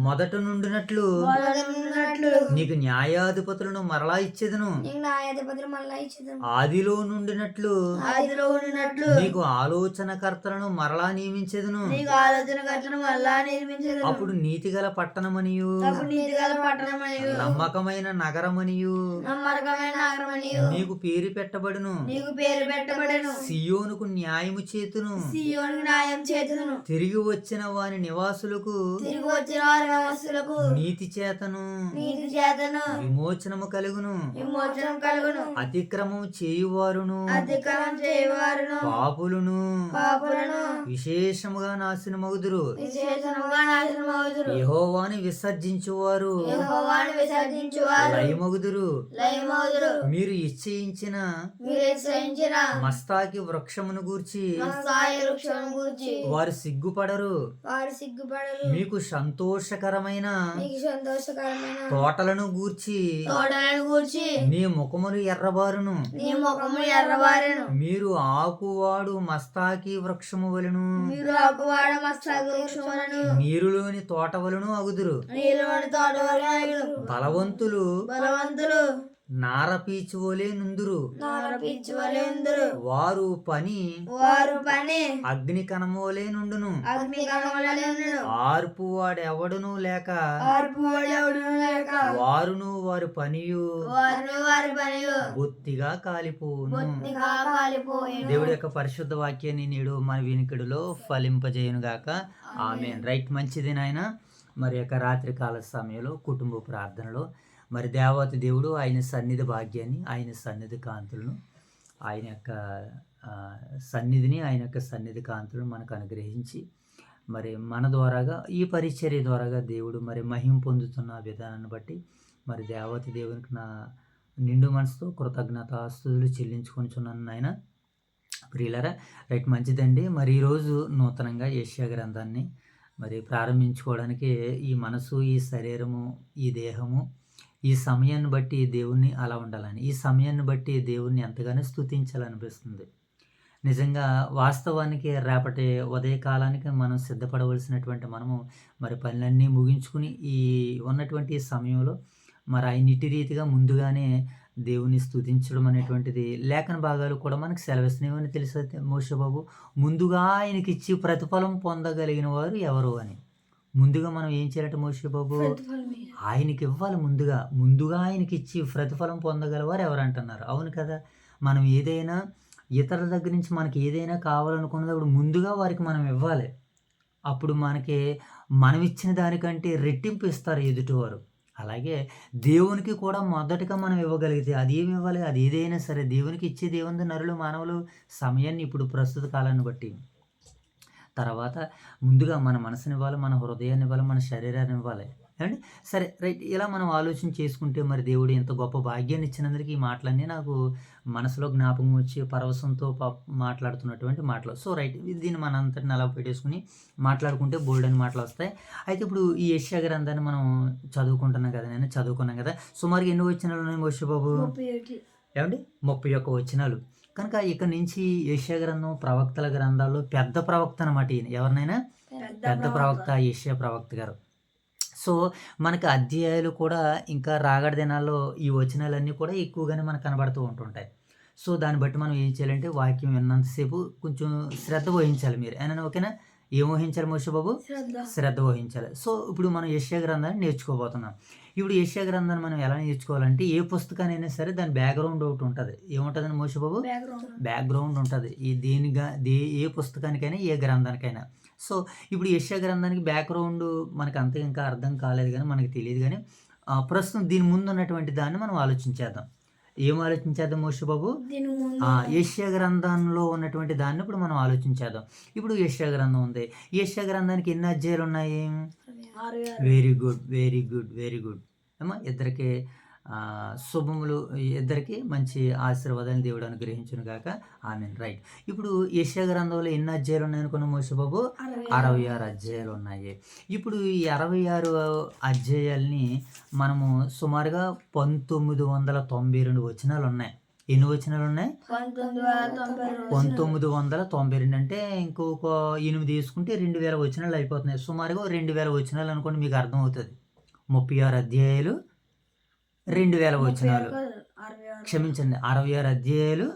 మొదట నుండినట్లు మొదలున్నట్లు నీకు న్యాయాధిపతులను మరలా ఇచ్చేదను. నీకు న్యాయాధిపతులు మళ్ళా ఇచ్చేదాం. ఆదిలో నుండినట్లు ఆదిలో ఉండినట్లు నీకు ఆలోచనకర్తలను మరలా నియమించేదను. నీకు ఆలోచన కట్టడం వల్ల నిర్మించదు. అప్పుడు నీతిగల పట్టణమనియు అప్పుడు నీతిగల పట్టణమనియు నమ్మకమైన నగరమనియు నమ్మకమైన నగరమనియు నీకు పేరు పెట్టబడును. నీకు పేరు పెట్టబడెను. సియోనుకు న్యాయము చేతును. సీయోనుకు న్యాయం చేతును. తిరిగి వచ్చిన వాని నివాసులకు తిరిగి వచ్చిన వారి వస్తువులకు నీతి చేతను నీతి చేతను విమోచనము కలుగును. విమోచనం కలుగును. అతిక్రమము చేయువారును అతిక్రమం చేయవారును పాపులను విశేషముగా నాశనమగుదురు. విశేషముగా నాశనమవుదురు. యెహోవాను విసర్జించువారు యెహోవాను విసర్జించువారు లయమగుదురు. లయమవుదురు. మీరు నిశ్చయించిన మీరు నిశ్చయించిన మస్తాకి వృక్షమును గూర్చి సాయి వృక్షం గూర్చి వారు సిగ్గుపడరు. వారు సిగ్గుపడరు. మీకు సంతోషకరమైన నీకు సంతోషకరమైన తోటలను గూర్చి తోటలను గూర్చి నీ ముఖములు ఎర్రబారును. నీ ముఖము ఎర్రబారెను. మీరు ఆకువాడు మస్తాకి వృక్షము వలెను మీరు ఆకువాడ మస్తాకు వృక్షములను నీరులోని తోట వలెను అగుదురు. నీలోని తోట వలన బలవంతులు బలవంతులు నారపీచు వలె నుందురు. నారపించి వలె ఉందురు. వారు వారు పని అగ్ని కణము వలె నుండును. అగ్ని కణములనే ఉండును. ఆర్పు వాడెవడును లేక ఆర్పు వాడెవడును లేక వారును వారి పనియు వారు వారి పని బొత్తిగా కాలిపోను. బొత్తిగా కాలిపోయేను. దేవుడి యొక్క పరిశుద్ధ వాక్యాన్ని నేడు మన వినికిడిలో ఫలింపజేయును గాక. ఆమేన్. రైట్, మంచిది నాయన. మరి యొక్క రాత్రికాల సమయంలో కుటుంబ ప్రార్థనలో మరి దేవత దేవుడు ఆయన సన్నిధి భాగ్యాన్ని, ఆయన సన్నిధి కాంతులను, ఆయన యొక్క సన్నిధిని, ఆయన యొక్క సన్నిధి కాంతులను మనకు అనుగ్రహించి మరి మన ద్వారాగా ఈ పరిచర్య ద్వారాగా దేవుడు మరి మహిమ పొందుతున్న విధానాన్ని బట్టి మరి దేవత దేవునికి నా నిండు మనసుతో కృతజ్ఞతాస్తుతులు చెల్లించుకొనిచున్నాను నాయన. ప్రియులరా, రైట్, మంచిదండి. మరి ఈరోజు నూతనంగా యెషయా గ్రంథాన్ని మరి ప్రారంభించుకోవడానికి ఈ మనసు, ఈ శరీరము, ఈ దేహము ఈ సమయాన్ని బట్టి దేవుణ్ణి అలా ఉండాలని, ఈ సమయాన్ని బట్టి దేవుణ్ణి ఎంతగానో స్తుతించాలనిపిస్తుంది. నిజంగా వాస్తవానికి రేపటి ఉదయకాలానికి మనం సిద్ధపడవలసినటువంటి మనము మరి పనులన్నీ ముగించుకుని ఈ ఉన్నటువంటి ఈ సమయంలో మరి ఆయన ఇటు రీతిగా ముందుగానే దేవుని స్తుతించడం అనేటువంటిది లేఖన భాగాలు కూడా మనకు సెలవిస్తున్నాయని తెలుసు. మోషేబాబు ముందుగా ఆయనకి ఇచ్చి ప్రతిఫలం పొందగలిగిన వారు ఎవరు అని ముందుగా మనం ఏం చేయాలంటే మోషేబాబు ఆయనకి ఇవ్వాలి. ముందుగా ఆయనకి ఇచ్చి ప్రతిఫలం పొందగలవారు ఎవరు అంటున్నారు. అవును కదా. మనం ఏదైనా ఇతరుల దగ్గర నుంచి మనకి ఏదైనా కావాలనుకున్నప్పుడు ముందుగా వారికి మనం ఇవ్వాలి. అప్పుడు మనకి మనం ఇచ్చిన దానికంటే రెట్టింపు ఇస్తారు ఎదుటివారు. అలాగే దేవునికి కూడా మొదటగా మనం ఇవ్వగలిగితే అది ఏమి ఇవ్వాలి, అది ఏదైనా సరే దేవునికి ఇచ్చేది ఏముంది, నరులు మానవులు సమయాన్ని ఇప్పుడు ప్రస్తుత కాలాన్ని బట్టి. తర్వాత ముందుగా మన మనసుని ఇవ్వాలి, మన హృదయాన్ని ఇవ్వాలి, మన శరీరాన్ని ఇవ్వాలి. ఏమండి, సరే, రైట్. ఇలా మనం ఆలోచన చేసుకుంటే మరి దేవుడు ఎంత గొప్ప భాగ్యాన్ని ఇచ్చినందుకు ఈ మాటలన్నీ నాకు మనసులో జ్ఞాపకం వచ్చి పరవశంతో మాట్లాడుతున్నటువంటి మాటలు. సో రైట్, దీన్ని మన అంతటిని అలా పెట్టేసుకుని మాట్లాడుకుంటే బోల్డ్ అని మాటలు వస్తాయి. అయితే ఇప్పుడు ఈ యెషయా గ్రంథాన్ని మనం చదువుకుంటున్నాం కదా, నేను చదువుకున్నాం కదా. సుమారుగా ఎన్ని వచనాలు ఉన్నాయి మోషేబాబు? ఏమండి, 31 వచనాలు. కనుక ఇక్కడ నుంచి యెషయా గ్రంథం ప్రవక్తల గ్రంథాల్లో పెద్ద ప్రవక్త అన్నమాట. ఈయన ఎవరినైనా పెద్ద ప్రవక్త యెషయా ప్రవక్త గారు. సో మనకి అధ్యాయాలు కూడా ఇంకా రాగడి దినాల్లో ఈ వచనాలన్నీ కూడా ఎక్కువగానే మనకు కనబడుతూ ఉంటుంటాయి. సో దాన్ని బట్టి మనం ఏం చేయాలంటే వాక్యం విన్నంతసేపు కొంచెం శ్రద్ధ వహించాలి. మీరు ఏమైనా ఓకేనా? ఏం వహించాలి మోషేబాబు? శ్రద్ధ వహించాలి. సో ఇప్పుడు మనం యెషయా గ్రంథాన్ని నేర్చుకోబోతున్నాం. ఇప్పుడు యెషయా గ్రంథాన్ని మనం ఎలా నేర్చుకోవాలంటే ఏ పుస్తకానైనా సరే దాని బ్యాక్గ్రౌండ్ ఒకటి ఉంటుంది. ఏముంటుందని మోషేబాబు? బ్యాక్గ్రౌండ్ ఉంటుంది. ఏ పుస్తకానికైనా ఏ గ్రంథానికైనా. సో ఇప్పుడు యెషయా గ్రంథానికి బ్యాక్గ్రౌండ్ మనకు అంత ఇంకా అర్థం కాలేదు కానీ మనకి తెలియదు. కానీ ప్రస్తుతం దీని ముందు ఉన్నటువంటి దాన్ని మనం ఆలోచించేద్దాం. ఏం ఆలోచించేద్దాం మోషే బాబు? దీని ముందు యెషయా గ్రంథంలో ఉన్నటువంటి దాన్ని ఇప్పుడు మనం ఆలోచించేద్దాం. ఇప్పుడు యెషయా గ్రంథం ఉంది. యెషయా గ్రంథానికి ఎన్ని అధ్యాయాలు ఉన్నాయి? 6 very good, very good, very good అమ్మా. ఇద్దరికి శుభములు, ఇద్దరికి మంచి ఆశీర్వాదాన్ని దేవుడు అనుగ్రహించును గాక. ఆమేన్. రైట్. ఇప్పుడు యెషయా గ్రంథంలో ఎన్ని అధ్యాయాలు ఉన్నాయి అనుకున్న మోషే బాబు? 66 అధ్యాయాలు ఉన్నాయి. ఇప్పుడు ఈ 66 అధ్యాయాల్ని మనము సుమారుగా 1992 వచనాలు ఉన్నాయి. ఎన్ని వచనాలు ఉన్నాయి? 1992. అంటే ఇంకొక 8 తీసుకుంటే 2000 వచనాలు అయిపోతున్నాయి. సుమారుగా 2000 వచనాలు అనుకోండి, మీకు అర్థమవుతుంది. 36 అధ్యాయాలు, 2000 వచనాలు. క్షమించండి, 66 అధ్యాయాలు,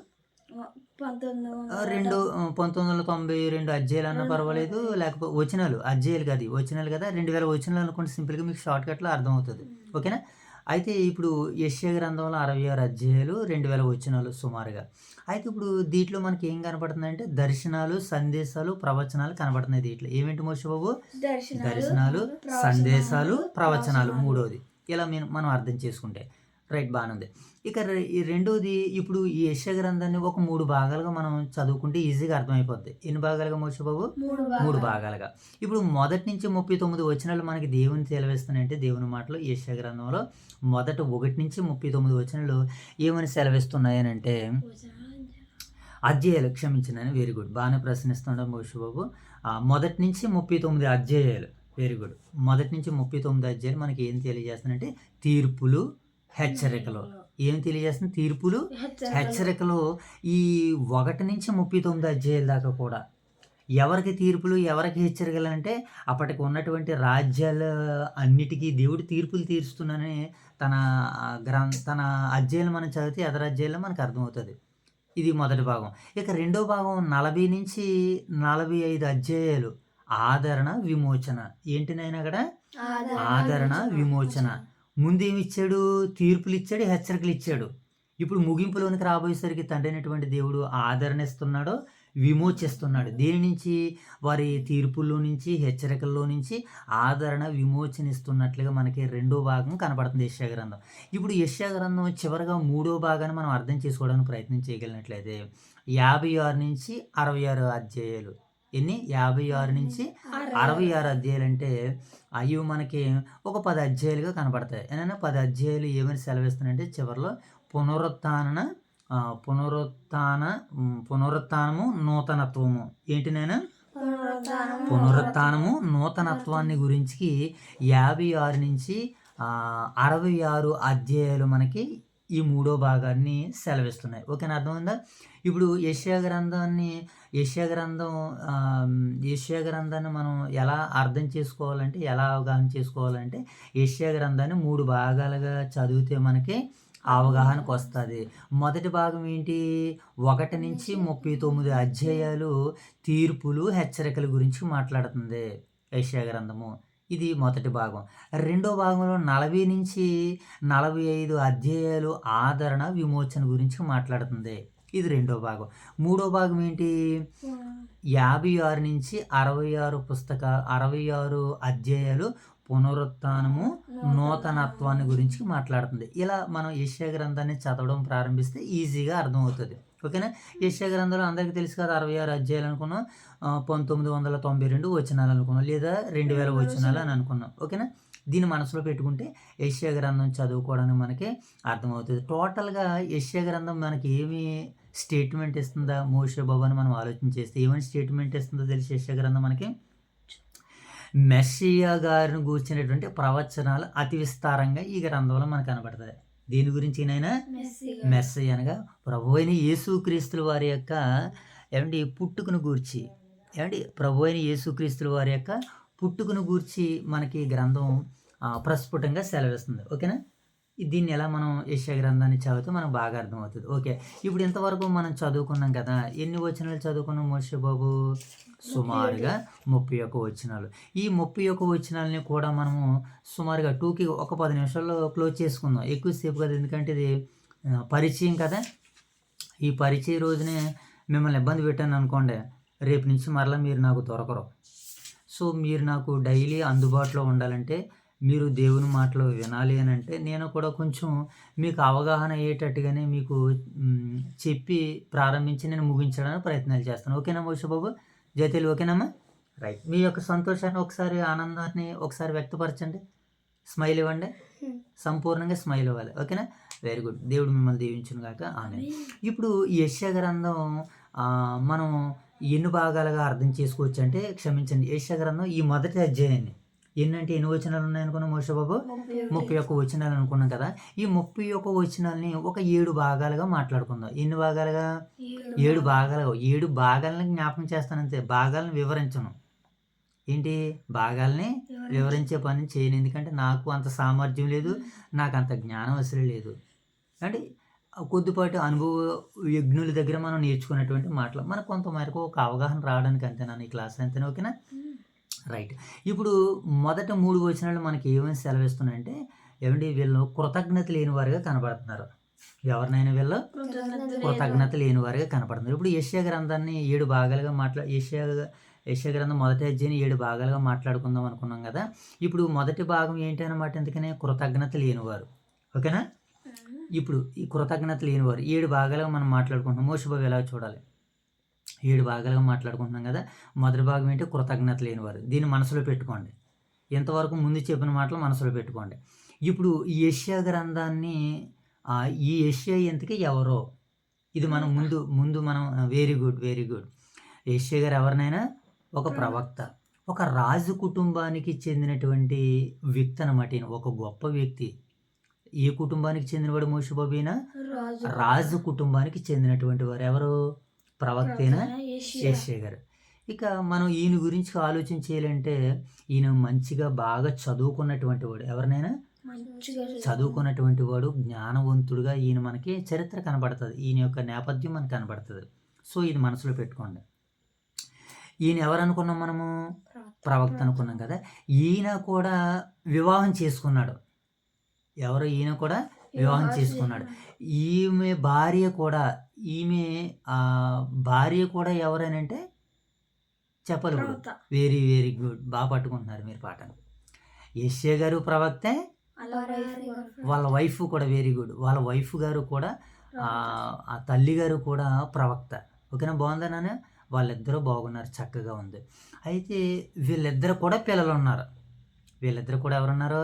1992 అధ్యాయాలు అన్న పర్వాలేదు, లేకపోతే వచనాలు, అధ్యాయాలు కాదు, వచనాలు కదా. 2000 వచనాలు అనుకోండి, సింపుల్గా మీకు షార్ట్ కట్లో అర్థమవుతుంది. ఓకేనా? అయితే ఇప్పుడు యెషయా గ్రంథంలో 66 అధ్యాయాలు, 2000 వచనాలు సుమారుగా. అయితే ఇప్పుడు దీంట్లో మనకి ఏం కనపడుతుందంటే దర్శనాలు, సందేశాలు, ప్రవచనాలు కనపడుతున్నాయి దీంట్లో. ఏమేంటి మోషే బాబు? దర్శనాలు, సందేశాలు, ప్రవచనాలు. మూడోది ఇలా మనం అర్థం చేసుకుంటే రైట్, బాగానే ఉంది. ఇక ఈ రెండోది, ఇప్పుడు ఈ యెషయా గ్రంథాన్ని ఒక 3 భాగాలుగా మనం చదువుకుంటే ఈజీగా అర్థమైపోద్ది. ఎన్ని భాగాలుగా మోషే బాబు? 3 భాగాలుగా. ఇప్పుడు మొదటి నుంచి 39 వచనాలు మనకి దేవుని సెలవిస్తున్నాయంటే, దేవుని మాటలు యెషయా గ్రంథంలో మొదట 1 నుంచి 39 వచనాలు ఏమని సెలవిస్తున్నాయని అంటే, అధ్యాయాలు, క్షమించినని. వెరీ గుడ్, బాగానే ప్రశ్నిస్తున్నాడు మోషే బాబు. మొదటి నుంచి 39 అధ్యాయాలు. Very good. మొదటి నుంచి 39 అధ్యాయాలు మనకి ఏం తెలియజేస్తున్నాయంటే తీర్పులు, హెచ్చరికలు. ఏం తెలియజేస్తుంది? తీర్పులు, హెచ్చరికలు. ఈ 1 నుంచి 39 అధ్యాయాల దాకా కూడా ఎవరికి తీర్పులు, ఎవరికి హెచ్చరికలు అంటే, అప్పటికి ఉన్నటువంటి రాజ్యాల అన్నిటికీ దేవుడు తీర్పులు తీరుస్తున్నానని తన అధ్యాయాలు మనం చదివితే ఎదర అధ్యాయాల్లో మనకు అర్థమవుతుంది. ఇది మొదటి భాగం. ఇక రెండో భాగం 40 నుంచి 45 అధ్యాయాలు ఆదరణ, విమోచన. ఏంటి నాయన అక్కడ? ఆదరణ, విమోచన. ముందేమి ఇచ్చాడు? తీర్పులు ఇచ్చాడు, హెచ్చరికలు ఇచ్చాడు. ఇప్పుడు ముగింపులోనికి రాబోయేసరికి తండ్రి అయినటువంటి దేవుడు ఆదరణ ఇస్తున్నాడు, విమోచిస్తున్నాడు. దేని నుంచి? వారి తీర్పుల్లో నుంచి, హెచ్చరికల్లో నుంచి ఆదరణ, విమోచన ఇస్తున్నట్లుగా మనకి రెండో భాగం కనపడుతుంది యెషయా గ్రంథం. ఇప్పుడు యెషయా గ్రంథం చివరిగా 3వ భాగాన్ని మనం అర్థం చేసుకోవడానికి ప్రయత్నం చేయగలిగినట్లయితే 56 నుంచి 66 అధ్యాయాలు. ఎన్ని? 56 నుంచి 66 అధ్యాయాలు. అంటే అవి మనకి ఒక 10 అధ్యాయాలుగా కనపడతాయి. ఏమైనా 10 అధ్యాయాలు ఏమని సెలవిస్తున్నాయంటే, చివరిలో పునరుత్థానము, నూతనత్వము. ఏంటి నాయన? పునరుత్థానము, నూతనత్వాన్ని గురించి 56 నుంచి 66 అధ్యాయాలు మనకి ఈ 3వ భాగాన్ని సెలవిస్తున్నాయి. ఓకేనా? అర్థమైందా? ఇప్పుడు యెషయా గ్రంథాన్ని మనం ఎలా అర్థం చేసుకోవాలంటే, ఎలా అవగాహన చేసుకోవాలంటే, యెషయా గ్రంథాన్ని 3 భాగాలుగా చదివితే మనకి అవగాహనకు వస్తుంది. మొదటి భాగం ఏంటి? 1 నుంచి 39 అధ్యాయాలు తీర్పులు, హెచ్చరికల గురించి మాట్లాడుతుంది యెషయా గ్రంథము. ఇది మొదటి భాగం. రెండో భాగంలో 40 నుంచి 45 అధ్యాయాలు ఆదరణ, విమోచన గురించి మాట్లాడుతుంది. ఇది రెండో భాగం. మూడో భాగం ఏంటి? 56 నుంచి 66 అధ్యాయాలు పునరుత్థానము, నూతనత్వాన్ని గురించి మాట్లాడుతుంది. ఇలా మనం యెషయా గ్రంథాన్ని చదవడం ప్రారంభిస్తే ఈజీగా అర్థమవుతుంది. ఓకేనా? యెషయా గ్రంథంలో అందరికీ తెలుసు కదా, 66 అధ్యాయాలు అనుకున్నాం, 1992 వచనాలు అనుకున్నాం, లేదా 2000 వచనాలు అని అనుకున్నాం. ఓకేనా? దీన్ని మనసులో పెట్టుకుంటే యెషయా గ్రంథం చదువుకోవడానికి మనకి అర్థమవుతుంది. టోటల్గా యెషయా గ్రంథం మనకి ఏమి స్టేట్మెంట్ ఇస్తుందా మోషే బాబు అని మనం ఆలోచన చేస్తే ఏమని స్టేట్మెంట్ ఇస్తుందో తెలిసి యెషయా గ్రంథం మనకి మెస్సియా గారిని గూర్చినటువంటి ప్రవచనాలు అతి విస్తారంగా ఈ గ్రంథంలో మనకు కనబడతాయి. దీని గురించి నైనా మెస్సియా అనగా ప్రభు అయిన యేసుక్రీస్తుల వారి యొక్క పుట్టుకను గూర్చి, ప్రభు అయిన యేసుక్రీస్తుల వారి యొక్క పుట్టుకను గూర్చి మనకి గ్రంథం ప్రస్ఫుటంగా సెలవిస్తుంది. ఓకేనా? దీన్ని ఎలా మనం యెషయా గ్రంథాన్ని చదివితే మనకు బాగా అర్థమవుతుంది. ఓకే, ఇప్పుడు ఇంతవరకు మనం చదువుకున్నాం కదా. ఎన్ని వచనాలు చదువుకున్నాం మోషే బాబు? సుమారుగా 31 వచనాలు. ఈ 31 వచనాలని కూడా మనము సుమారుగా టూకి ఒక 10 నిమిషాల్లో క్లోజ్ చేసుకుందాం. ఎక్కువసేపు కదా, ఎందుకంటే ఇది పరిచయం కదా. ఈ పరిచయ రోజునే మిమ్మల్ని ఇబ్బంది పెట్టాను అనుకోండి, రేపు నుంచి మరలా మీరు నాకు దొరకరు. సో మీరు నాకు డైలీ అందుబాటులో ఉండాలంటే మీరు దేవుని మాటలు వినాలి అని అంటే నేను కూడా కొంచెం మీకు అవగాహన అయ్యేటట్టుగానే మీకు చెప్పి ప్రారంభించి నేను ముగించడానికి ప్రయత్నాలు చేస్తాను. ఓకేనా మోషే బాబు? జయతేలు ఓకేనమ్మా? రైట్. మీ యొక్క సంతోషాన్ని ఒకసారి, ఆనందాన్ని ఒకసారి వ్యక్తపరచండి. స్మైల్ ఇవ్వండి. సంపూర్ణంగా స్మైల్ ఇవ్వాలి. ఓకేనా? Very good. దేవుడు మిమ్మల్ని దీవించును గాక. ఆమేన్. ఇప్పుడు ఈ యెషయా గ్రంథం మనం ఎన్ని భాగాలుగా అర్థం చేసుకోవచ్చు అంటే, క్షమించండి, యెషయా గ్రంథం ఈ మొదటి అధ్యాయాన్ని ఎన్నంటే ఎన్ని వచనాలు ఉన్నాయనుకున్నాం మోషే బాబు? 31 వచనాలు అనుకున్నాం కదా. ఈ 31 వచనాలని ఒక 7 భాగాలుగా మాట్లాడుకుందాం. ఎన్ని భాగాలుగా? 7 భాగాలుగా. 7 భాగాలను జ్ఞాపకం చేస్తానంతే, భాగాలను వివరించను. ఏంటి? భాగాల్ని వివరించే పని చేయను. ఎందుకంటే నాకు అంత సామర్థ్యం లేదు, నాకు అంత జ్ఞానం అసలు లేదు. అంటే కొద్దిపాటి అనుభవజ్ఞుల దగ్గర మనం నేర్చుకున్నటువంటి మాటలు మనకు కొంత మేరకు ఒక అవగాహన రావడానికి అంతేనా ఈ క్లాస్ అంతేనా? ఓకేనా? రైట్. ఇప్పుడు మొదట 3 వచనాలు మనకి ఏమని సెలవిస్తున్నాయంటే, ఏమండి వీళ్ళు కృతజ్ఞత లేని వారిగా కనబడుతున్నారు. ఎవరినైనా వీళ్ళు కృతజ్ఞత లేని వారిగా కనపడుతున్నారు. ఇప్పుడు యెషయా గ్రంథాన్ని 7 భాగాలుగా యెషయా గ్రంథం మొదటి అధ్యాయాన్ని 7 భాగాలుగా మాట్లాడుకుందాం అనుకున్నాం కదా. ఇప్పుడు మొదటి భాగం ఏంటి అన్నమాట? ఎందుకనే కృతజ్ఞత లేనివారు. ఓకేనా? ఇప్పుడు ఈ కృతజ్ఞత లేనివారు 7 భాగాలుగా మనం మాట్లాడుకుంటున్నాం. మోషే బాబు ఎలా చూడాలి? 7 భాగాలుగా మాట్లాడుకుంటున్నాం కదా. మొదటి భాగం ఏంటి? కృతజ్ఞత లేనివారు. దీన్ని మనసులో పెట్టుకోండి. ఇంతవరకు ముందు చెప్పిన మాటలు మనసులో పెట్టుకోండి. ఇప్పుడు ఈ యెషయా గ్రంథాన్ని ఈ యెషయా ఇంతకీ ఎవరో ఇది మనం ముందు మనం వెరీ గుడ్. యెషయా గారు ఎవరినైనా ఒక ప్రవక్త, ఒక రాజు కుటుంబానికి చెందినటువంటి వ్యక్తి అన్నమాట. ఈయన ఒక గొప్ప వ్యక్తి. ఏ కుటుంబానికి చెందినవాడు మోషే బాబు? ఈయన రాజు కుటుంబానికి చెందినటువంటి వారు. ఎవరు? ప్రవక్తేనా యెషయా గారు. ఇక మనం ఈయన గురించి ఆలోచన చేయాలంటే, ఈయన మంచిగా బాగా చదువుకున్నటువంటి వాడు. ఎవరినైనా చదువుకున్నటువంటి వాడు, జ్ఞానవంతుడుగా ఈయన మనకి చరిత్ర కనబడుతుంది. ఈయన యొక్క నేపథ్యం మనకు కనబడుతుంది. సో ఇది మనసులో పెట్టుకోండి. ఈయన ఎవరు అనుకున్నాం మనము? ప్రవక్త అనుకున్నాం కదా. ఈయన కూడా వివాహం చేసుకున్నాడు. ఎవరు? ఈయన కూడా వివాహం చేసుకున్నాడు. ఈమె భార్య కూడా ఎవరనంటే చెప్పలు. Very good. బాగా పట్టుకుంటున్నారు మీరు పాటను. యెషయా గారు ప్రవక్తే, వాళ్ళ వైఫ్ కూడా వెరీ గుడ్. వాళ్ళ వైఫ్ గారు కూడా ఆ తల్లి గారు కూడా ప్రవక్త. ఓకేనా? బాగుందా నాన్న? వాళ్ళిద్దరూ బాగున్నారు, చక్కగా ఉంది. అయితే వీళ్ళిద్దరు కూడా పిల్లలు ఉన్నారు. వీళ్ళిద్దరు కూడా ఎవరున్నారు?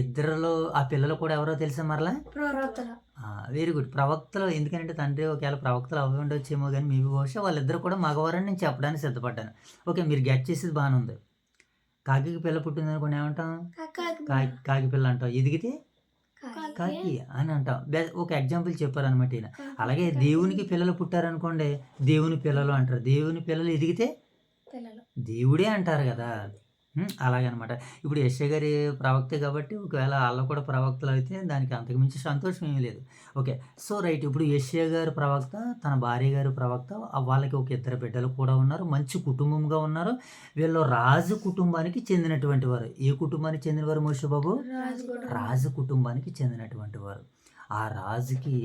ఇద్దరులో ఆ పిల్లలు కూడా ఎవరో తెలుసా మరలా? Very good. ప్రవక్తలు. ఎందుకంటే తండ్రి ఒకవేళ ప్రవక్తలు అవి ఉండొచ్చేమో కానీ మేబీ బహుశా వాళ్ళిద్దరు కూడా మగవారని నేను చెప్పడానికి సిద్ధపడ్డాను. ఓకే, మీరు గెట్ చేసేది బాగానే ఉంది. కాకి పిల్ల పుట్టింది అనుకోండి ఏమంటాం? కాకి పిల్ల అంటాం. ఎదిగితే కాకి అని అంటాం. ఒక ఎగ్జాంపుల్ చెప్పారనమాట ఈయన. అలాగే దేవునికి పిల్లలు పుట్టారనుకోండి, దేవుని పిల్లలు అంటారు. దేవుని పిల్లలు ఎదిగితే దేవుడే అంటారు కదా. అలాగనమాట. ఇప్పుడు యెషయా గారి ప్రవక్తే కాబట్టి ఒకవేళ వాళ్ళు కూడా ప్రవక్తలు అయితే దానికి అంతకుమించి సంతోషం ఏమీ లేదు. Okay, so right. ఇప్పుడు యెషయా గారు ప్రవక్త, తన భార్య గారు ప్రవక్త. వాళ్ళకి ఒక 2 బిడ్డలు కూడా ఉన్నారు. మంచి కుటుంబంగా ఉన్నారు. వీళ్ళు రాజు కుటుంబానికి చెందినటువంటి వారు. ఏ కుటుంబానికి చెందినవారు మోషే బాబు? రాజు కుటుంబానికి చెందినటువంటి వారు. ఆ రాజుకి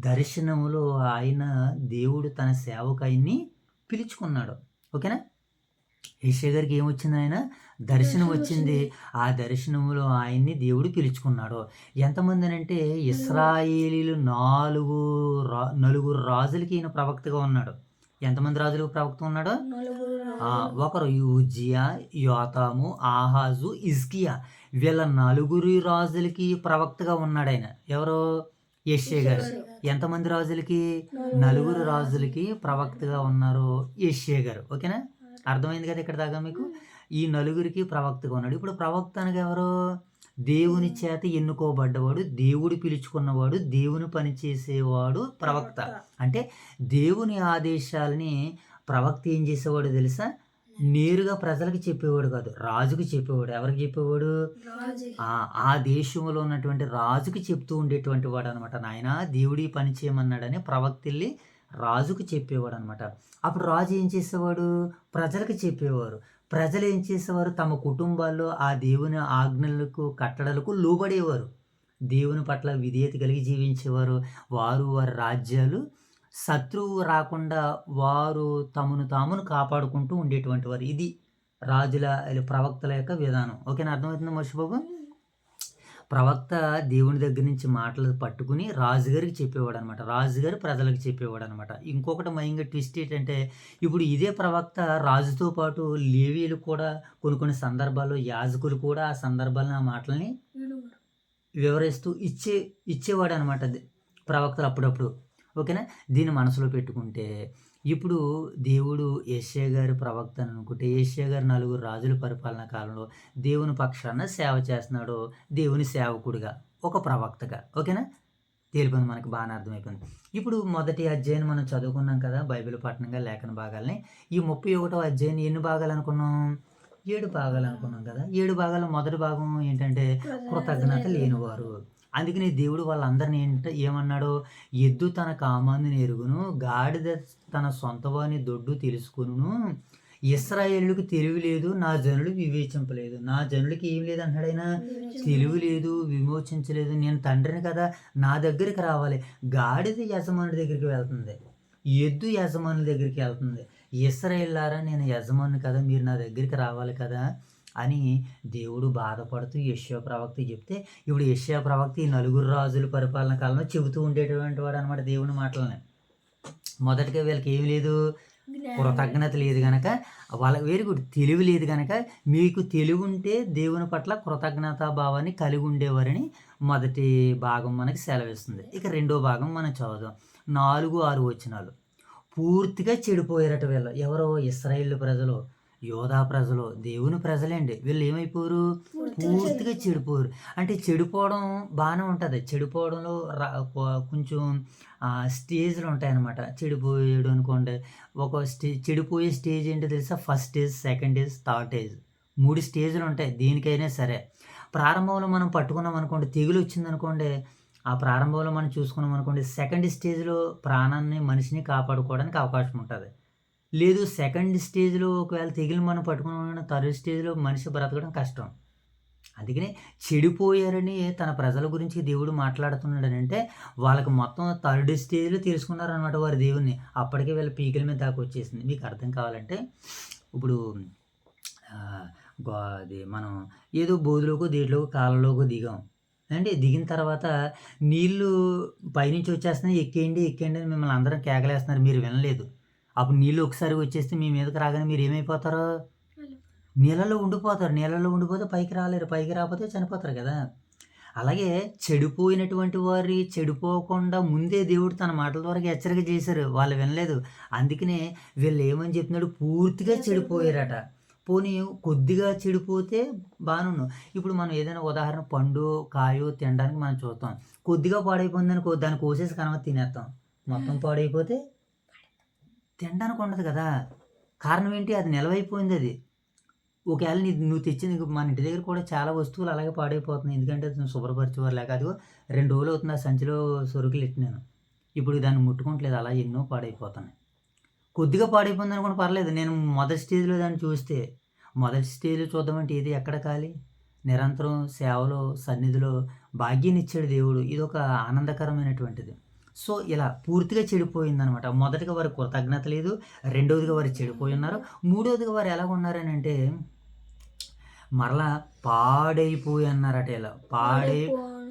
దర్శనములో దేవుడు తన సేవకాయన్ని పిలుచుకున్నాడు. ఓకేనా? యెషయా గారికి ఏమొచ్చింది? దర్శనం వచ్చింది. ఆ దర్శనములో ఆయన్ని దేవుడు పిలుచుకున్నాడు. ఎంతమంది అంటే ఇశ్రాయేలీలు 4 రాజులకి ఈయన ప్రవక్తగా ఉన్నాడు. ఎంతమంది రాజులకు ప్రవక్త ఉన్నాడు? ఒకరు యూజియా, యోతాము, ఆహాజు, హిజ్కియా. వీళ్ళ 4 రాజులకి ప్రవక్తగా ఉన్నాడు ఆయన. ఎవరు? యెషయా గారు. ఎంతమంది రాజులకి? 4 రాజులకి ప్రవక్తగా ఉన్నారు యెషయా గారు. ఓకేనా? అర్థమైంది కదా ఇక్కడ దాకా మీకు? ఈ 4 ప్రవక్తగా ఉన్నాడు. ఇప్పుడు ప్రవక్త అనగా ఎవరు? దేవుని చేత ఎన్నుకోబడ్డవాడు, దేవుడు పిలుచుకున్నవాడు, దేవుని పని చేసేవాడు ప్రవక్త. అంటే దేవుని ఆదేశాలని ప్రవక్త ఏం చేసేవాడు తెలుసా? నేరుగా ప్రజలకు చెప్పేవాడు కాదు, రాజుకు చెప్పేవాడు. ఎవరికి చెప్పేవాడు? ఆ దేశంలో ఉన్నటువంటి రాజుకి చెప్తూ ఉండేటువంటి వాడు అనమాట. నాయన దేవుడి పని చేయమన్నాడని ప్రవక్త వెళ్ళి రాజుకు చెప్పేవాడు అనమాట. అప్పుడు రాజు ఏం చేసేవాడు? ప్రజలకు చెప్పేవారు. ప్రజలు ఏం చేసేవారు? తమ కుటుంబాల్లో ఆ దేవుని ఆజ్ఞలకు, కట్టడలకు లోబడేవారు. దేవుని పట్ల విధేయత కలిగి జీవించేవారు. వారి రాజ్యాలు శత్రువు రాకుండా వారు తమను కాపాడుకుంటూ ఉండేటువంటి వారు. ఇది రాజుల ప్రవక్తల యొక్క విధానం. ఓకేనా, అర్థమవుతుందా మోషబాబు? ప్రవక్త దేవుని దగ్గర నుంచి మాటలు పట్టుకుని రాజుగారికి చెప్పేవాడు అనమాట. రాజుగారు ప్రజలకు చెప్పేవాడు అనమాట. ఇంకొకటి మైంగా ట్విస్ట్ ఏంటంటే, ఇప్పుడు ఇదే ప్రవక్త రాజుతో పాటు లేవీలు కూడా కొన్ని సందర్భాల్లో యాజకులు కూడా ఆ సందర్భాలను ఆ మాటలని వివరిస్తూ ఇచ్చేవాడు అనమాట ప్రవక్తలు అప్పుడప్పుడు. ఓకేనా, దీన్ని మనసులో పెట్టుకుంటే ఇప్పుడు దేవుడు యెషయా గారి ప్రవక్త అని అనుకుంటే, యెషయా గారు 4 రాజుల పరిపాలన కాలంలో దేవుని పక్షాన సేవ చేస్తున్నాడు, దేవుని సేవకుడిగా, ఒక ప్రవక్తగా. ఓకేనా, తేలిపోయింది, మనకి బాగానే అర్థమైపోయింది. ఇప్పుడు మొదటి అధ్యాయం మనం చదువుకున్నాం కదా, బైబిల్ పఠనంగా లేఖన భాగాల్ని. ఈ 31వ అధ్యాయం ఎన్ని భాగాలు అనుకున్నాం? 7 భాగాలు అనుకున్నాం కదా. 7 భాగాల్లో మొదటి భాగం ఏంటంటే కృతజ్ఞత లేనివారు. అందుకని దేవుడు వాళ్ళందరినీ ఏమన్నాడు? ఎద్దు తన కామాందుని ఎరుగును, గాడిద తన సొంతవాని దొడ్డు తెలుసుకును, ఇశ్రాయేలుకు తెలివి లేదు, నా జనులు వివేచింపలేదు. నా జనులకి ఏం లేదు అంటున్నాడు ఆయన, తెలివి లేదు, విమోచించలేదు. నేను తండ్రిని కదా, నా దగ్గరికి రావాలి. గాడిద యజమానుడి దగ్గరికి వెళ్తుంది, ఎద్దు యజమానుల దగ్గరికి వెళ్తుంది. ఇశ్రాయేలులారా, నేను యజమాని కదా, మీరు నా దగ్గరికి రావాలి కదా అని దేవుడు బాధపడుతూ యెషయా ప్రవక్త చెప్తే, ఇప్పుడు యెషయా ప్రవక్త ఈ 4 రాజుల పరిపాలన కాలంలో చెబుతూ ఉండేటువంటి వాడు అనమాట దేవుని మాటలని. మొదటిగా వీళ్ళకి ఏమి లేదు, కృతజ్ఞత లేదు కనుక, వాళ్ళ వెరీ గుడ్, తెలివి లేదు కనుక, మీకు తెలివి ఉంటే దేవుని పట్ల కృతజ్ఞతా భావాన్ని కలిగి ఉండేవారని మొదటి భాగం మనకి సెలవిస్తుంది. ఇక రెండో భాగం మనం చదువుదాం. 4, 6 వచనాలు. పూర్తిగా చెడిపోయారట వీళ్ళు. ఎవరో ఇశ్రాయేలు ప్రజలు, యోధా ప్రజలు, దేవుని ప్రజలేండి. వీళ్ళు ఏమైపోయారు? పూర్తిగా చెడిపోయారు. అంటే చెడిపోవడం బాగానే ఉంటుంది. చెడిపోవడంలో కొంచెం స్టేజ్లు ఉంటాయన్నమాట. చెడిపోయాడు అనుకోండి, ఒక చెడిపోయే స్టేజ్ ఏంటో తెలుసా? First stage, second stage, third stage, 3 స్టేజ్లు ఉంటాయి దేనికైనా సరే. ప్రారంభంలో మనం పట్టుకున్నాం అనుకోండి, తెగులు వచ్చిందనుకోండి, ఆ ప్రారంభంలో మనం చూసుకున్నాం అనుకోండి, సెకండ్ స్టేజ్లో ప్రాణాన్ని, మనిషిని కాపాడుకోవడానికి అవకాశం ఉంటుంది. లేదు, సెకండ్ స్టేజ్లో ఒకవేళ తెగిలి మనం పట్టుకున్న థర్డ్ స్టేజ్లో మనిషి బ్రతకడం కష్టం. అందుకని చెడిపోయారని తన ప్రజల గురించి దేవుడు మాట్లాడుతున్నాడు అంటే, వాళ్ళకి మొత్తం థర్డ్ స్టేజ్లో తెలుసుకున్నారనమాట వారి దేవుణ్ణి. అప్పటికే వీళ్ళ పీకల మీద దాకా వచ్చేసింది. మీకు అర్థం కావాలంటే, ఇప్పుడు అది మనం ఏదో బోధులోకో దేంట్లోకో కాలంలోకో దిగాం అంటే, దిగిన తర్వాత నీళ్ళు పైనుంచి వచ్చేస్తున్నాయి, ఎక్కేయండి అని మిమ్మల్ని అందరం కేకలేస్తున్నారు, మీరు వినలేదు. అప్పుడు నీళ్ళు ఒకసారి వచ్చేస్తే మీ మీదకి రాగానే మీరు ఏమైపోతారు? నీళ్ళలో ఉండిపోతారు. నీళ్ళలో ఉండిపోతే పైకి రాలేరు, పైకి రాకపోతే చనిపోతారు కదా. అలాగే చెడిపోయినటువంటి వారి చెడిపోకుండా ముందే దేవుడు తన మాటల ద్వారా హెచ్చరిక చేశారు, వాళ్ళు వినలేదు. అందుకనే వీళ్ళు ఏమని చెప్తున్నాడు? పూర్తిగా చెడిపోయారట. పోనీ కొద్దిగా చెడిపోతే బాగాను. ఇప్పుడు మనం ఏదైనా ఉదాహరణ పండు కాయో తినడానికి మనం చూస్తాం. కొద్దిగా పాడైపోయిందని దాన్ని కోసేసి కనవ తినేస్తాం. మొత్తం పాడైపోతే తినడానికి ఉండదు కదా. కారణం ఏంటి? అది నిలవైపోయింది. అది ఒకవేళ నువ్వు తెచ్చింది, మన ఇంటి దగ్గర కూడా చాలా వస్తువులు అలాగే పాడైపోతున్నాయి. ఎందుకంటే శుభ్రపరిచేవారు లేక. అది 2 రోజులు అవుతుంది ఆ సంచిలో సరుకులు ఎట్టినాను, ఇప్పుడు దాన్ని ముట్టుకోవట్లేదు, అలా ఎన్నో పాడైపోతున్నాయి. కొద్దిగా పాడైపోయింది అనుకోండి పర్లేదు. నేను మొదటి స్టేజ్లో దాన్ని చూస్తే, మొదటి స్టేజ్లో చూద్దామంటే ఇది ఎక్కడ ఖాళీ? నిరంతరం సేవలో, సన్నిధిలో భాగ్యాన్ని ఇచ్చాడు దేవుడు. ఇది ఒక ఆనందకరమైనటువంటిది. సో ఇలా పూర్తిగా చెడిపోయిందనమాట. మొదటిగా వారి కృతజ్ఞత లేదు, రెండవదిగా వారు చెడిపోయి ఉన్నారు, మూడవదిగా వారు ఎలాగ ఉన్నారని అంటే మరలా పాడైపోయి అన్నారట. ఇలా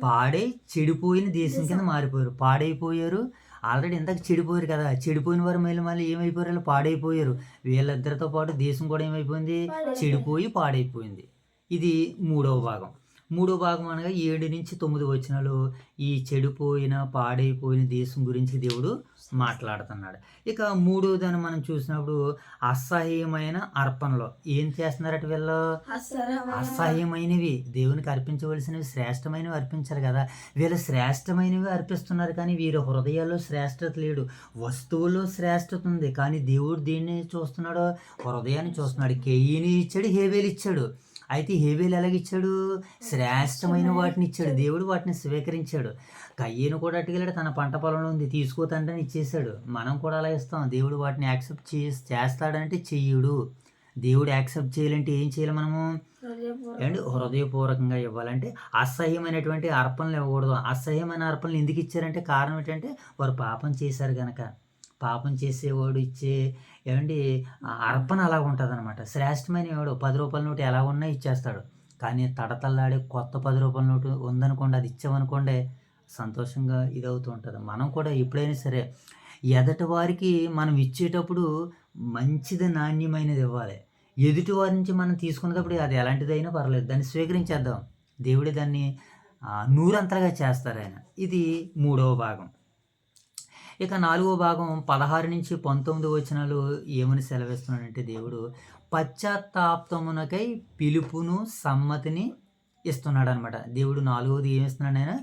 పాడై చెడిపోయిన దేశం కింద మారిపోయారు. పాడైపోయారు, ఆల్రెడీ ఇంతకు చెడిపోయారు కదా. చెడిపోయిన వారు మళ్ళీ ఏమైపోయారు? ఇలా పాడైపోయారు. వీళ్ళిద్దరితో పాటు దేశం కూడా ఏమైపోయింది? చెడిపోయి పాడైపోయింది. ఇది మూడవ భాగం. మూడో భాగం అనగా 7 నుంచి 9 వచనాలు ఈ చెడిపోయిన, పాడైపోయిన దేశం గురించి దేవుడు మాట్లాడుతున్నాడు. ఇక మూడోదాన్ని మనం చూసినప్పుడు అసహ్యమైన అర్పణలో ఏం చేస్తున్నారట వీళ్ళు? అసహ్యమైనవి, దేవునికి అర్పించవలసినవి శ్రేష్టమైనవి అర్పించారు కదా. వీళ్ళు శ్రేష్టమైనవి అర్పిస్తున్నారు, కానీ వీరి హృదయాల్లో శ్రేష్టత లేడు. వస్తువుల్లో శ్రేష్టత ఉంది, కానీ దేవుడు దేన్ని చూస్తున్నాడో? హృదయాన్ని చూస్తున్నాడు. కేయిని ఇచ్చాడు, హేబేలు ఇచ్చాడు. అయితే హేబేలు ఎలాగిచ్చాడు? శ్రేష్టమైన వాటిని ఇచ్చాడు. దేవుడు వాటిని స్వీకరించాడు. కయ్యేను కూడా అట్టుకెళ్ళాడు, తన పంట పొలంలో ఉంది, తీసుకోతంటే ఇచ్చేసాడు. మనం కూడా అలా ఇస్తాం. దేవుడు వాటిని యాక్సెప్ట్ చేస్తాడంటే చెయ్యడు. దేవుడు యాక్సెప్ట్ చేయాలంటే ఏం చేయాలి మనము? అండ్ హృదయపూర్వకంగా ఇవ్వాలంటే అసహ్యమైనటువంటి అర్పణలు ఇవ్వకూడదు. అసహ్యమైన అర్పణలు ఎందుకు ఇచ్చారంటే కారణం ఏంటంటే వారు పాపం చేశారు కనుక. పాపం చేసేవాడు ఇచ్చే ఏవండి అర్పణ అలాగ ఉంటదనమాట. శ్రేష్టమైన వాడు 10 రూపాయల నోటు ఎలా ఉన్నా ఇచ్చేస్తాడు. కానీ తడతల్లాడే కొత్త 10 రూపాయల నోటు ఉందనుకోండి, అది ఇచ్చామనుకోండి సంతోషంగా ఇదవుతూ ఉంటది. మనం కూడా ఎప్పుడైనా సరే ఎదటి వారికి మనం ఇచ్చేటప్పుడు మంచిది, నాణ్యమైనది ఇవ్వాలి. ఎదుటి వారి నుంచి మనం తీసుకునేటప్పుడు అది ఎలాంటిదైనా పర్లేదు. దాన్ని స్వీకరించేద్దాం. దేవుడే దాన్ని నూరంతలుగా చేస్తారాయన. ఇది మూడవ భాగం. ఇక నాలుగో భాగం 16-19 వచనాలు ఏమని సెలవిస్తున్నాడంటే దేవుడు పశ్చాత్తాపమునకై పిలుపును, సమ్మతిని ఇస్తున్నాడనమాట. దేవుడు నాలుగోది ఏమిస్తున్నాడు ఆయన?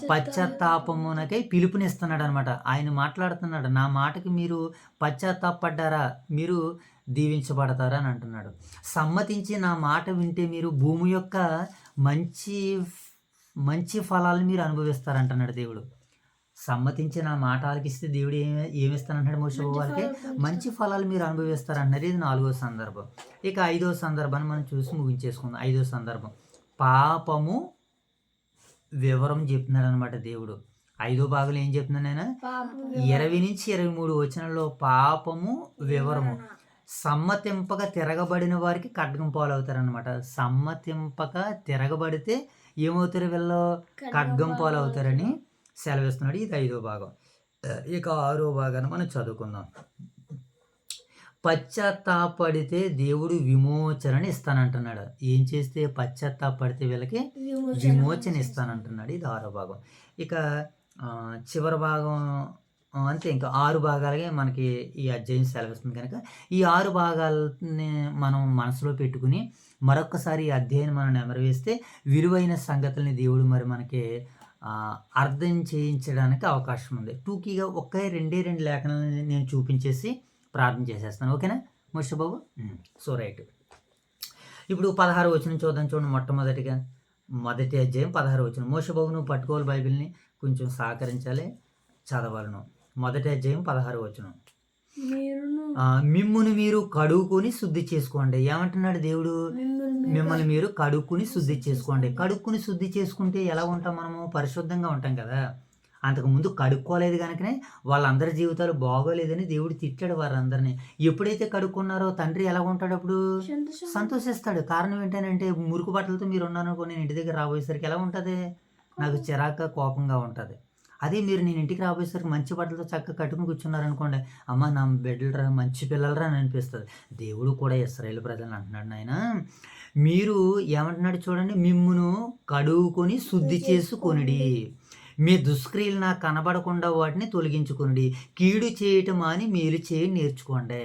పశ్చాత్తాపమునకై పిలుపునిస్తున్నాడు అనమాట. ఆయన మాట్లాడుతున్నాడు, నా మాటకి మీరు పశ్చాత్తాపడ్డారా, మీరు దీవించబడతారా అని అంటున్నాడు. సమ్మతించి నా మాట వింటే మీరు భూమి యొక్క మంచి మంచి ఫలాలను మీరు అనుభవిస్తారంటున్నాడు దేవుడు. సమ్మతించి నా మాట ఆలకిస్తే దేవుడు ఏమిస్తానంటున్నాడు మోషే వాళ్ళకి? మంచి ఫలాలు మీరు అనుభవిస్తారంటున్నారు. ఇది 4వ సందర్భం. ఇక 5వ సందర్భాన్ని మనం చూసి ముగించేసుకుందాం. 5వ సందర్భం పాపము వివరం చెప్తున్నాడు అనమాట దేవుడు. 5వ భాగంలో ఏం చెప్తున్నాడు ఆయన? 20-23 వచనంలో పాపము వివరము. సమ్మతింపక తిరగబడిన వారికి ఖడ్గం పాలవుతారనమాట. సమ్మతింపక తిరగబడితే ఏమవుతారు వీళ్ళు? ఖడ్గం పాలవుతారని సెలవిస్తున్నాడు. ఇది 5వ భాగం. ఇక 6వ భాగాన్ని మనం చదువుకుందాం. పశ్చాత్తాపడితే దేవుడు విమోచన ఇస్తానంటున్నాడు. ఏం చేస్తే పశ్చాత్తాపడితే వీళ్ళకి విమోచన ఇస్తానంటున్నాడు. ఇది 6వ భాగం. ఇక చివరి భాగం అంతే. ఇంకా 6 భాగాలుగా మనకి ఈ అధ్యాయం సెలవిస్తుంది కనుక ఈ 6 భాగాలని మనం మనసులో పెట్టుకుని మరొక్కసారి ఈ అధ్యాయం మనం నెమరవేస్తే విలువైన సంగతుల్ని దేవుడు మరి మనకి అర్థం చేయించడానికి అవకాశం ఉంది. టూకీగా ఒకే 2 లేఖనాలను నేను చూపించేసి ప్రార్థన చేసేస్తాను. ఓకేనా మోషే బాబు? So right. ఇప్పుడు 16వ వచనం చూద్దాం. చూడండి, మొట్టమొదటిగా మొదటి అధ్యాయం 16వ వచనం. మోషే బాబు నువ్వు పట్టుకోవాలి, బైబిల్ని కొంచెం సహకరించాలి, చదవాలను. మొదటి అధ్యాయం 16వ వచనం. మిమ్మును మీరు కడుక్కుని శుద్ధి చేసుకోండి. ఏమంటున్నాడు దేవుడు? మిమ్మల్ని మీరు కడుక్కుని శుద్ధి చేసుకోండి. కడుక్కుని శుద్ధి చేసుకుంటే ఎలా ఉంటాం? మనము పరిశుద్ధంగా ఉంటాం కదా. అంతకుముందు కడుక్కోలేదు కనుకనే వాళ్ళందరి జీవితాలు బాగోలేదని దేవుడు తిట్టాడు వారందరినీ. ఎప్పుడైతే కడుక్కున్నారో తండ్రి ఎలా ఉంటాడు? అప్పుడు సంతోషిస్తాడు. కారణం ఏంటంటే మురికి బట్టలతో మీరు ఉన్నారనుకో, నేను ఇంటి దగ్గర రాబోయేసరికి ఎలా ఉంటుంది? నాకు చిరాగ్గా, కోపంగా ఉంటుంది. అదే మీరు నేను ఇంటికి రాబోయేసరికి మంచి బట్టలతో చక్కగా కట్టుకుని కూర్చున్నారనుకోండి, అమ్మ నా బిడ్డలరా, మంచి పిల్లలరా అని అనిపిస్తుంది. దేవుడు కూడా ఇశ్రాయేలు ప్రజలను అంటున్నాడు, నాయన మీరు ఏమంటున్నాడు చూడండి, మిమ్మును కడుక్కొని శుద్ధి చేసుకొనిడి, మీ దుష్క్రియలు నాకు కనబడకుండా వాటిని తొలగించుకొనిడి, కీడు చేయటం అని మేలు చేయి నేర్చుకోండి.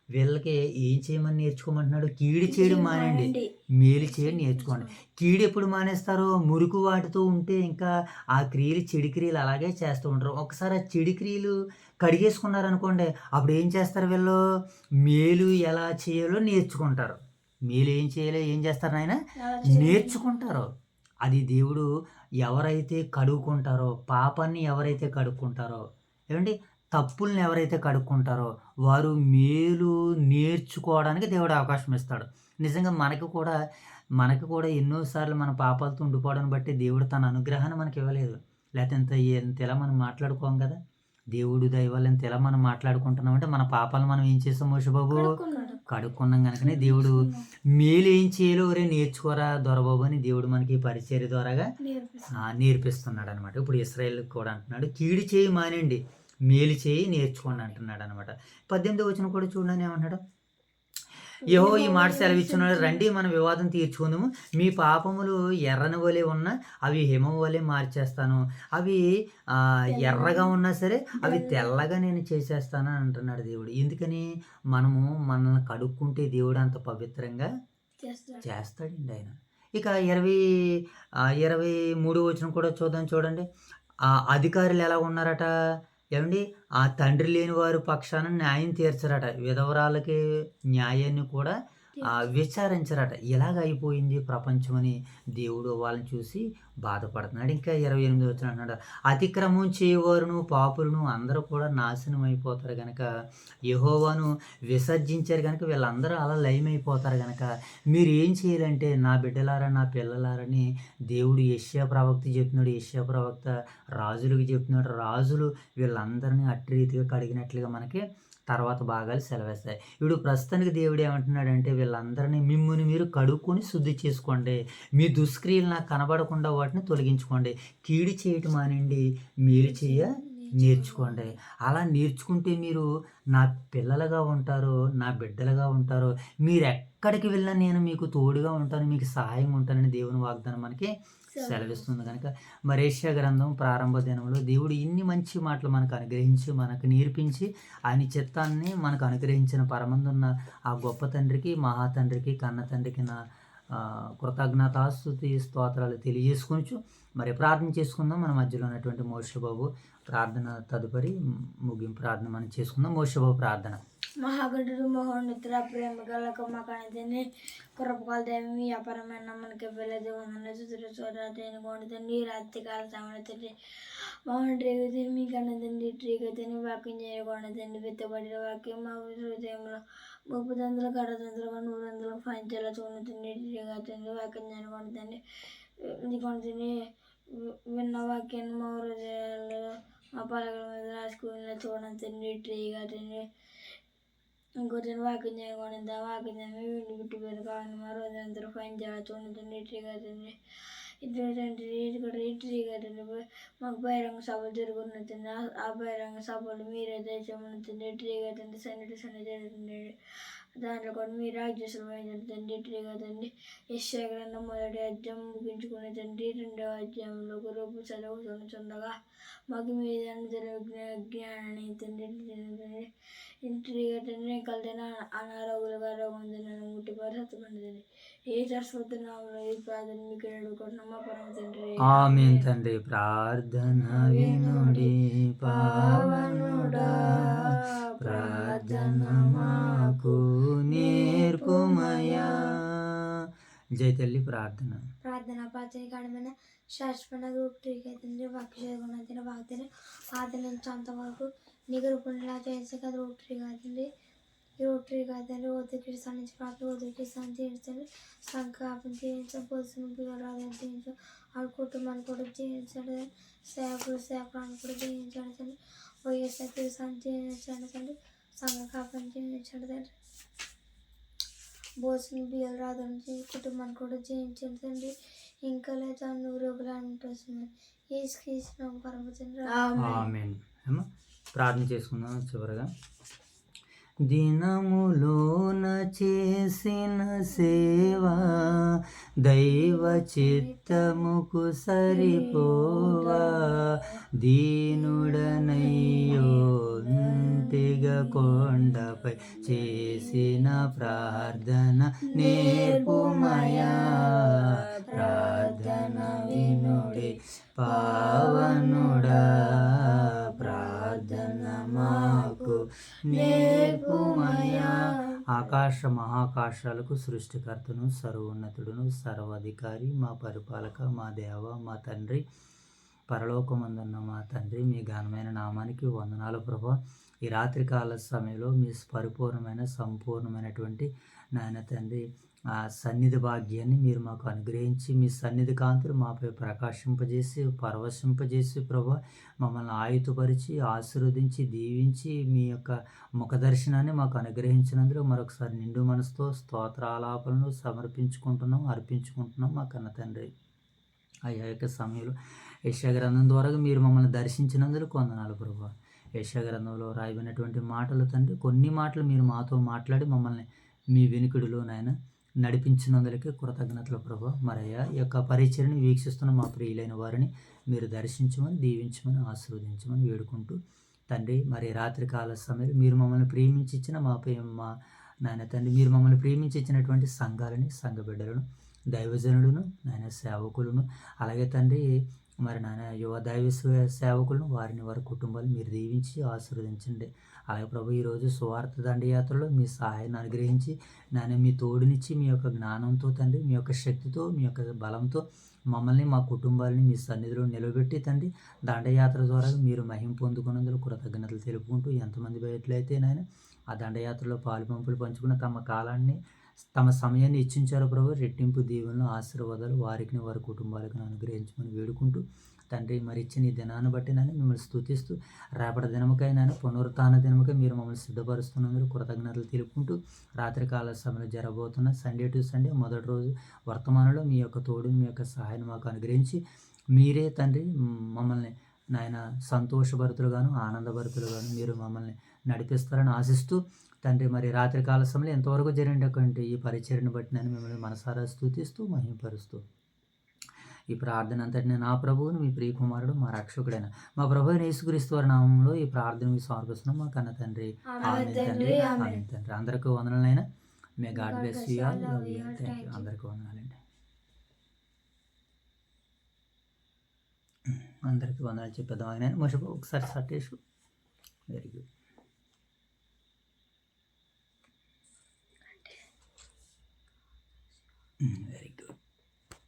వీళ్ళకి ఏం చేయమని నేర్చుకోమంటున్నాడు? కీడు చేయడం మానండి, మేలు చేయడం నేర్చుకోండి. కీడు ఎప్పుడు మానేస్తారో? మురికి వాటితో ఉంటే ఇంకా ఆ క్రియలు, చెడు క్రియలు అలాగే చేస్తూ ఉంటారు. ఒకసారి ఆ చెడు క్రియలు కడిగేసుకున్నారనుకోండి, అప్పుడు ఏం చేస్తారు వీళ్ళు? మేలు ఎలా చేయాలో నేర్చుకుంటారు. మేలు ఏం చేయాలో ఏం చేస్తారు నాయన? నేర్చుకుంటారు. అది దేవుడు ఎవరైతే కడుక్కుంటారో, పాపాన్ని ఎవరైతే కడుక్కుంటారో, ఏమండి తప్పుల్ని ఎవరైతే కడుక్కుంటారో వారు మేలు నేర్చుకోవడానికి దేవుడు అవకాశం ఇస్తాడు. నిజంగా మనకి కూడా ఎన్నోసార్లు మన పాపాలతో ఉండిపోవడాన్ని బట్టి దేవుడు తన అనుగ్రహాన్ని మనకి ఇవ్వలేదు. లేకపోతే ఎంత ఎలా మనం మాట్లాడుకోం కదా. దేవుడు దయవల్ల ఎంత ఎలా మనం మాట్లాడుకుంటున్నాం అంటే మన పాపాలు మనం ఏం చేస్తాం మోషే బాబు? కడుక్కున్నాం కనుకనే దేవుడు మేలు ఏం చేయాలో ఒరే నేర్చుకోరా దొరబాబు అని దేవుడు మనకి పరిచర్య ద్వారాగా నేర్పిస్తున్నాడు అనమాట. ఇప్పుడు ఇశ్రాయేల్ కూడా అంటున్నాడు, కీడు చేయి మానండి, మేలు చేయి నేర్చుకోండి అంటున్నాడు అనమాట. 18వ వచనం కూడా చూడండి ఏమన్నాడు? యెహోవా ఈ మాట సెలవిచ్చున్నాడు, రండి మన వివాదం తీర్చుకుందాము. మీ పాపములు ఎర్రని వలె ఉన్నా అవి హిమం వలె మార్చేస్తాను, అవి ఎర్రగా ఉన్నా సరే అవి తెల్లగా నేను చేసేస్తాను అని అంటున్నాడు దేవుడు. ఎందుకని? మనల్ని కడుక్కుంటే దేవుడు అంత పవిత్రంగా చేస్తాడండి ఆయన. ఇక 23వ వచనం కూడా చూడండి. అధికారులు ఎలా ఉన్నారట? ఏమండి ఆ తండ్రి లేని వారి పక్షాన న్యాయం తీర్చరట, విధవరాలకి న్యాయాన్ని కూడా విచారించరట. ఇలాగ అయిపోయింది ప్రపంచం అని దేవుడు వాళ్ళని చూసి బాధపడుతున్నాడు. ఇంకా 28 వచనం అంటున్నాడు, అతిక్రమం చేయవారును పాపులను అందరూ కూడా నాశనం అయిపోతారు కనుక, యెహోవాను విసర్జించారు కనుక వీళ్ళందరూ అలా లయమైపోతారు కనుక మీరు ఏం చేయాలంటే, నా బిడ్డలారా, నా పిల్లలారని దేవుడు యెషయా ప్రవక్త చెప్తున్నాడు. యెషయా ప్రవక్త రాజులకు చెప్తున్నాడు. రాజులు వీళ్ళందరినీ అట్టి రీతిగా కడిగినట్లుగా మనకి తర్వాత భాగాలు సెలవేస్తాయి. ఇప్పుడు ప్రస్తుతానికి దేవుడు ఏమంటున్నాడంటే వీళ్ళందరినీ మిమ్ముని మీరు కడుక్కొని శుద్ధి చేసుకోండి. మీ దుష్క్రియలు నాకు కనబడకుండా వాటిని తొలగించుకోండి. కీడు చేయటం మానండి మేలు చేయ నేర్చుకోండి. అలా నేర్చుకుంటే మీరు నా పిల్లలుగా ఉంటారు, నా బిడ్డలుగా ఉంటారు. మీరెక్కడికి వెళ్ళినా నేను మీకు తోడుగా ఉంటాను, మీకు సహాయంగా ఉంటానని దేవుని వాగ్దానం మనకి సెలవిస్తుంది కనుక మరి యెషయా గ్రంథం ప్రారంభ దినంలో దేవుడు ఇన్ని మంచి మాటలు మనకు అనుగ్రహించి, మనకు నేర్పించి, ఆయన చిత్తాన్ని మనకు అనుగ్రహించిన పరమందున్న ఆ గొప్ప తండ్రికి, మహా తండ్రికి, కన్న తండ్రికి నా కృతజ్ఞతాస్తుతి స్తోత్రాలు తెలియజేసుకొనుచు మరి ప్రార్థన చేసుకుందాం. మన మధ్యలో ఉన్నటువంటి మోషబాబు ప్రార్థన తదుపరి ముగింపు ప్రార్థన మనం చేసుకుందాం. మోషబాబు ప్రార్థన. మహాగణుడు మహోన్నతుల ప్రేమ గల కమ్మకాని కృపకాల దేవి అపరమైన మనకి వెళ్ళదు వందన చుతురు చూడని కొండతండి రాత్రి కాల సమయండి మహోండ్రేగతి మీ కన్నదండి ట్రీగతిని వాక్యం చేయకూడదండి వెత్తబడిన వాక్యం మా హృదయంలో 30 కడతందులుగా 100 ఫైన్ల చూడతండి ట్రీగతండి వాక్యం చేయకూడదండి ఇది కొండతండి విన్న వాక్యాన్ని మా హృదయాల్లో మా పలకల మీద రాసుకుని చూడతండి ట్రీగతండి ఇంకొంచెం వాక్యం చేయకూడదు వాక్యం విండి బిట్టు పేరు కావాలి మా రోజందరూ ఫైన్ చేయాలి చూడండి ఇట్రీ కదండి ఇట్రీ కదండి మాకు బహిరంగ సభలు జరుగుతున్నది ఆ బహిరంగ సభలు మీరే దేశం ఇట్రీ కదండి సన్ని జరుగుతుంది దాంట్లో కూడా మీరు రాజ్యసులు పోయిందండి ఇట్రీ కదండి యెషయా గ్రంథం 1వ అధ్యాయం ముగించుకునే తండ్రి 2వ అధ్యాయంలో గురువు చదువుతుండగా మాకు మీద జ్ఞానాన్ని తండ్రి ఇంటిగా తండ్రి కలిదిన అనారోగ్యులుగా రోగం తినను ముట్టి పరిస్థితి ఏ సరస్వతున్నాములో ఈ ప్రార్థన మీకు అడుగుకుంటున్నాం మా పరమ తండ్రి. ఆమేన్ తండ్రి. ప్రార్థన వినుడి పావనుడా, ప్రార్థన మాకు నేర్పుమయా. జై తల్లి. ప్రార్థన. పాచని కాడమైన శాశ్వత రూపుగా తండ్రి వాక్య చదువుకున్న వాక్యని ఆది నుంచి అంతవరకు నీకు రూపంలా చేసే కదా రూపుగా తండ్రి ఈ రూపుగా తండ్రి ఒత్తిడి నుంచి ప్రాప్తి ఒత్తిడి చేయించండి సంకాపం చేయించడం పొలుసును పిల్లలు చేయించడం ఆడ కుటుంబాన్ని కూడా చేయించండి సేవకులను కూడా చేయించండి తండ్రి వైఎస్ఆర్ చేయించండి తండ్రి సంఘకాపం చేయించండి తండ్రి భోజనం బియ్యాలు రాదని కుటుంబాన్ని కూడా చేయించండి తండ్రి ఇంకా లేదా రోగులు ఉంటుంది ఏ స్కీసిన పరమతండ్రి. ఆమేన్. ప్రార్థన చేసుకుందాం. చివరగా దినములోన చేసిన సేవ దైవ చిత్తముకు సరిపోగా దీనుడనయ్యో ఇంటిగా కొండపై చేసిన ప్రార్థన నేర్పుమయా. ప్రార్థన వినుడి పావనుడా, ప్రార్థన మాకు నేర్పుమయా. ఆకాశ మహాకాశాలకు సృష్టికర్తను, సర్వోన్నతుడును, సర్వాధికారి, మా పరిపాలక, మా దేవ, మా తండ్రి, పరలోకమందున్న మా తండ్రి, మీ ఘనమైన నామానికి వందనాలు ప్రభా. ఈ రాత్రికాల సమయంలో మీ పరిపూర్ణమైన సంపూర్ణమైనటువంటి నాయన తండ్రి ఆ సన్నిధి భాగ్యాన్ని మీరు మాకు అనుగ్రహించి మీ సన్నిధి కాంతులు మాపై ప్రకాశింపజేసి పరవశింపజేసి ప్రభా మమ్మల్ని ఆయుధపరిచి ఆశీర్వదించి దీవించి మీ యొక్క ముఖ దర్శనాన్ని మాకు అనుగ్రహించినందుకు మరొకసారి నిండు మనసుతో స్తోత్రాలాపనలు అర్పించుకుంటున్నాం మా కన్న తండ్రి. ఆ యొక్క సమయంలో యెషయా గ్రంథం ద్వారా మీరు మమ్మల్ని దర్శించినందుకు వందనాలు ప్రభా. యెషయా గ్రంథంలో రాయబడినటువంటి మాటలు తండ్రి కొన్ని మాటలు మీరు మాతో మాట్లాడి మమ్మల్ని మీ వెనుకడిలో నాయన నడిపించినందులకే కృతజ్ఞతలు ప్రభా. మరయ్యా ఈ యొక్క పరిచయని వీక్షిస్తున్న మా ప్రియులైన వారిని మీరు దర్శించమని దీవించమని ఆశీర్వదించమని వేడుకుంటూ తండ్రి మరి రాత్రికాల సమయంలో మీరు మమ్మల్ని ప్రేమించి ఇచ్చిన మా నాయన తండ్రి మీరు మమ్మల్ని ప్రేమించి ఇచ్చినటువంటి సంఘాలని సంఘ బిడ్డలను దైవజనులను నాయన సేవకులను అలాగే తండ్రి మరి నాయన యువ దైవ సేవకులను వారిని వారి కుటుంబాలు మీరు దీవించి ఆశీర్వదించండి. అలాగే ప్రభు ఈరోజు సువార్త దండయాత్రలో మీ సహాయాన్ని అనుగ్రహించి నాయన మీ తోడునిచ్చి మీ యొక్క జ్ఞానంతో తండ్రి మీ యొక్క శక్తితో మీ యొక్క బలంతో మమ్మల్ని మా కుటుంబాలని మీ సన్నిధిలో నిలబెట్టి తండ్రి దండయాత్ర ద్వారా మీరు మహిమ పొందుకున్నందుకు కృతజ్ఞతలు తెలుపుకుంటూ ఎంతమంది బయటలైతే నాయన ఆ దండయాత్రలో పాలు పంపులు పంచుకున్న తమ కాలాన్ని తమ సమయాన్ని ఇచ్చించారు ప్రభు. రెట్టింపు దీవెనలు ఆశీర్వాదాలు వారికి వారి కుటుంబాలకు అనుగ్రహించమని వేడుకుంటూ తండ్రి మరి ఇచ్చిన ఈ దినాన్ని బట్టి నేను మిమ్మల్ని స్తుతిస్తూ రేపటి దినముకై నేను పునరుత్థాన దినముకై మీరు మమ్మల్ని సిద్ధపరుస్తున్నందుకు కృతజ్ఞతలు తెలుపుకుంటూ రాత్రికాల సమయంలో జరగబోతున్న సండే టు సండే మొదటి రోజు వర్తమానంలో మీ యొక్క తోడుని మీ యొక్క సహాయాన్ని మాకు అనుగ్రహించి మీరే తండ్రి మమ్మల్ని నాయన సంతోషభరితులుగాను ఆనందభరితులుగాను మీరు మమ్మల్ని నడిపిస్తారని ఆశిస్తూ తండ్రి మరి రాత్రికాల సమయంలో ఎంతవరకు జరిగినటువంటి ఈ పరిచర్ని బట్టి నేను మిమ్మల్ని మనసారా స్తుతిస్తూ మహిమపరుస్తూ ఈ ప్రార్థన అంతటిని నా ప్రభువును మీ ప్రియకుమారుడు మా రక్షకుడైన మా ప్రభు యేసుక్రీస్తు వారి నామంలో ఈ ప్రార్థన మీ సమర్పిస్తున్నాం మా కన్న తండ్రి ఆమేన్ తండ్రి ఆమేన్ తండ్రి అందరికీ వందనాలైనా may God bless you all అందరికీ వందనాలండి అందరికీ వందనాలు చెప్పేద్దాం ఆయన మోష ఒకసారి సట్టేసు వెరీ గుడ్ వెరీ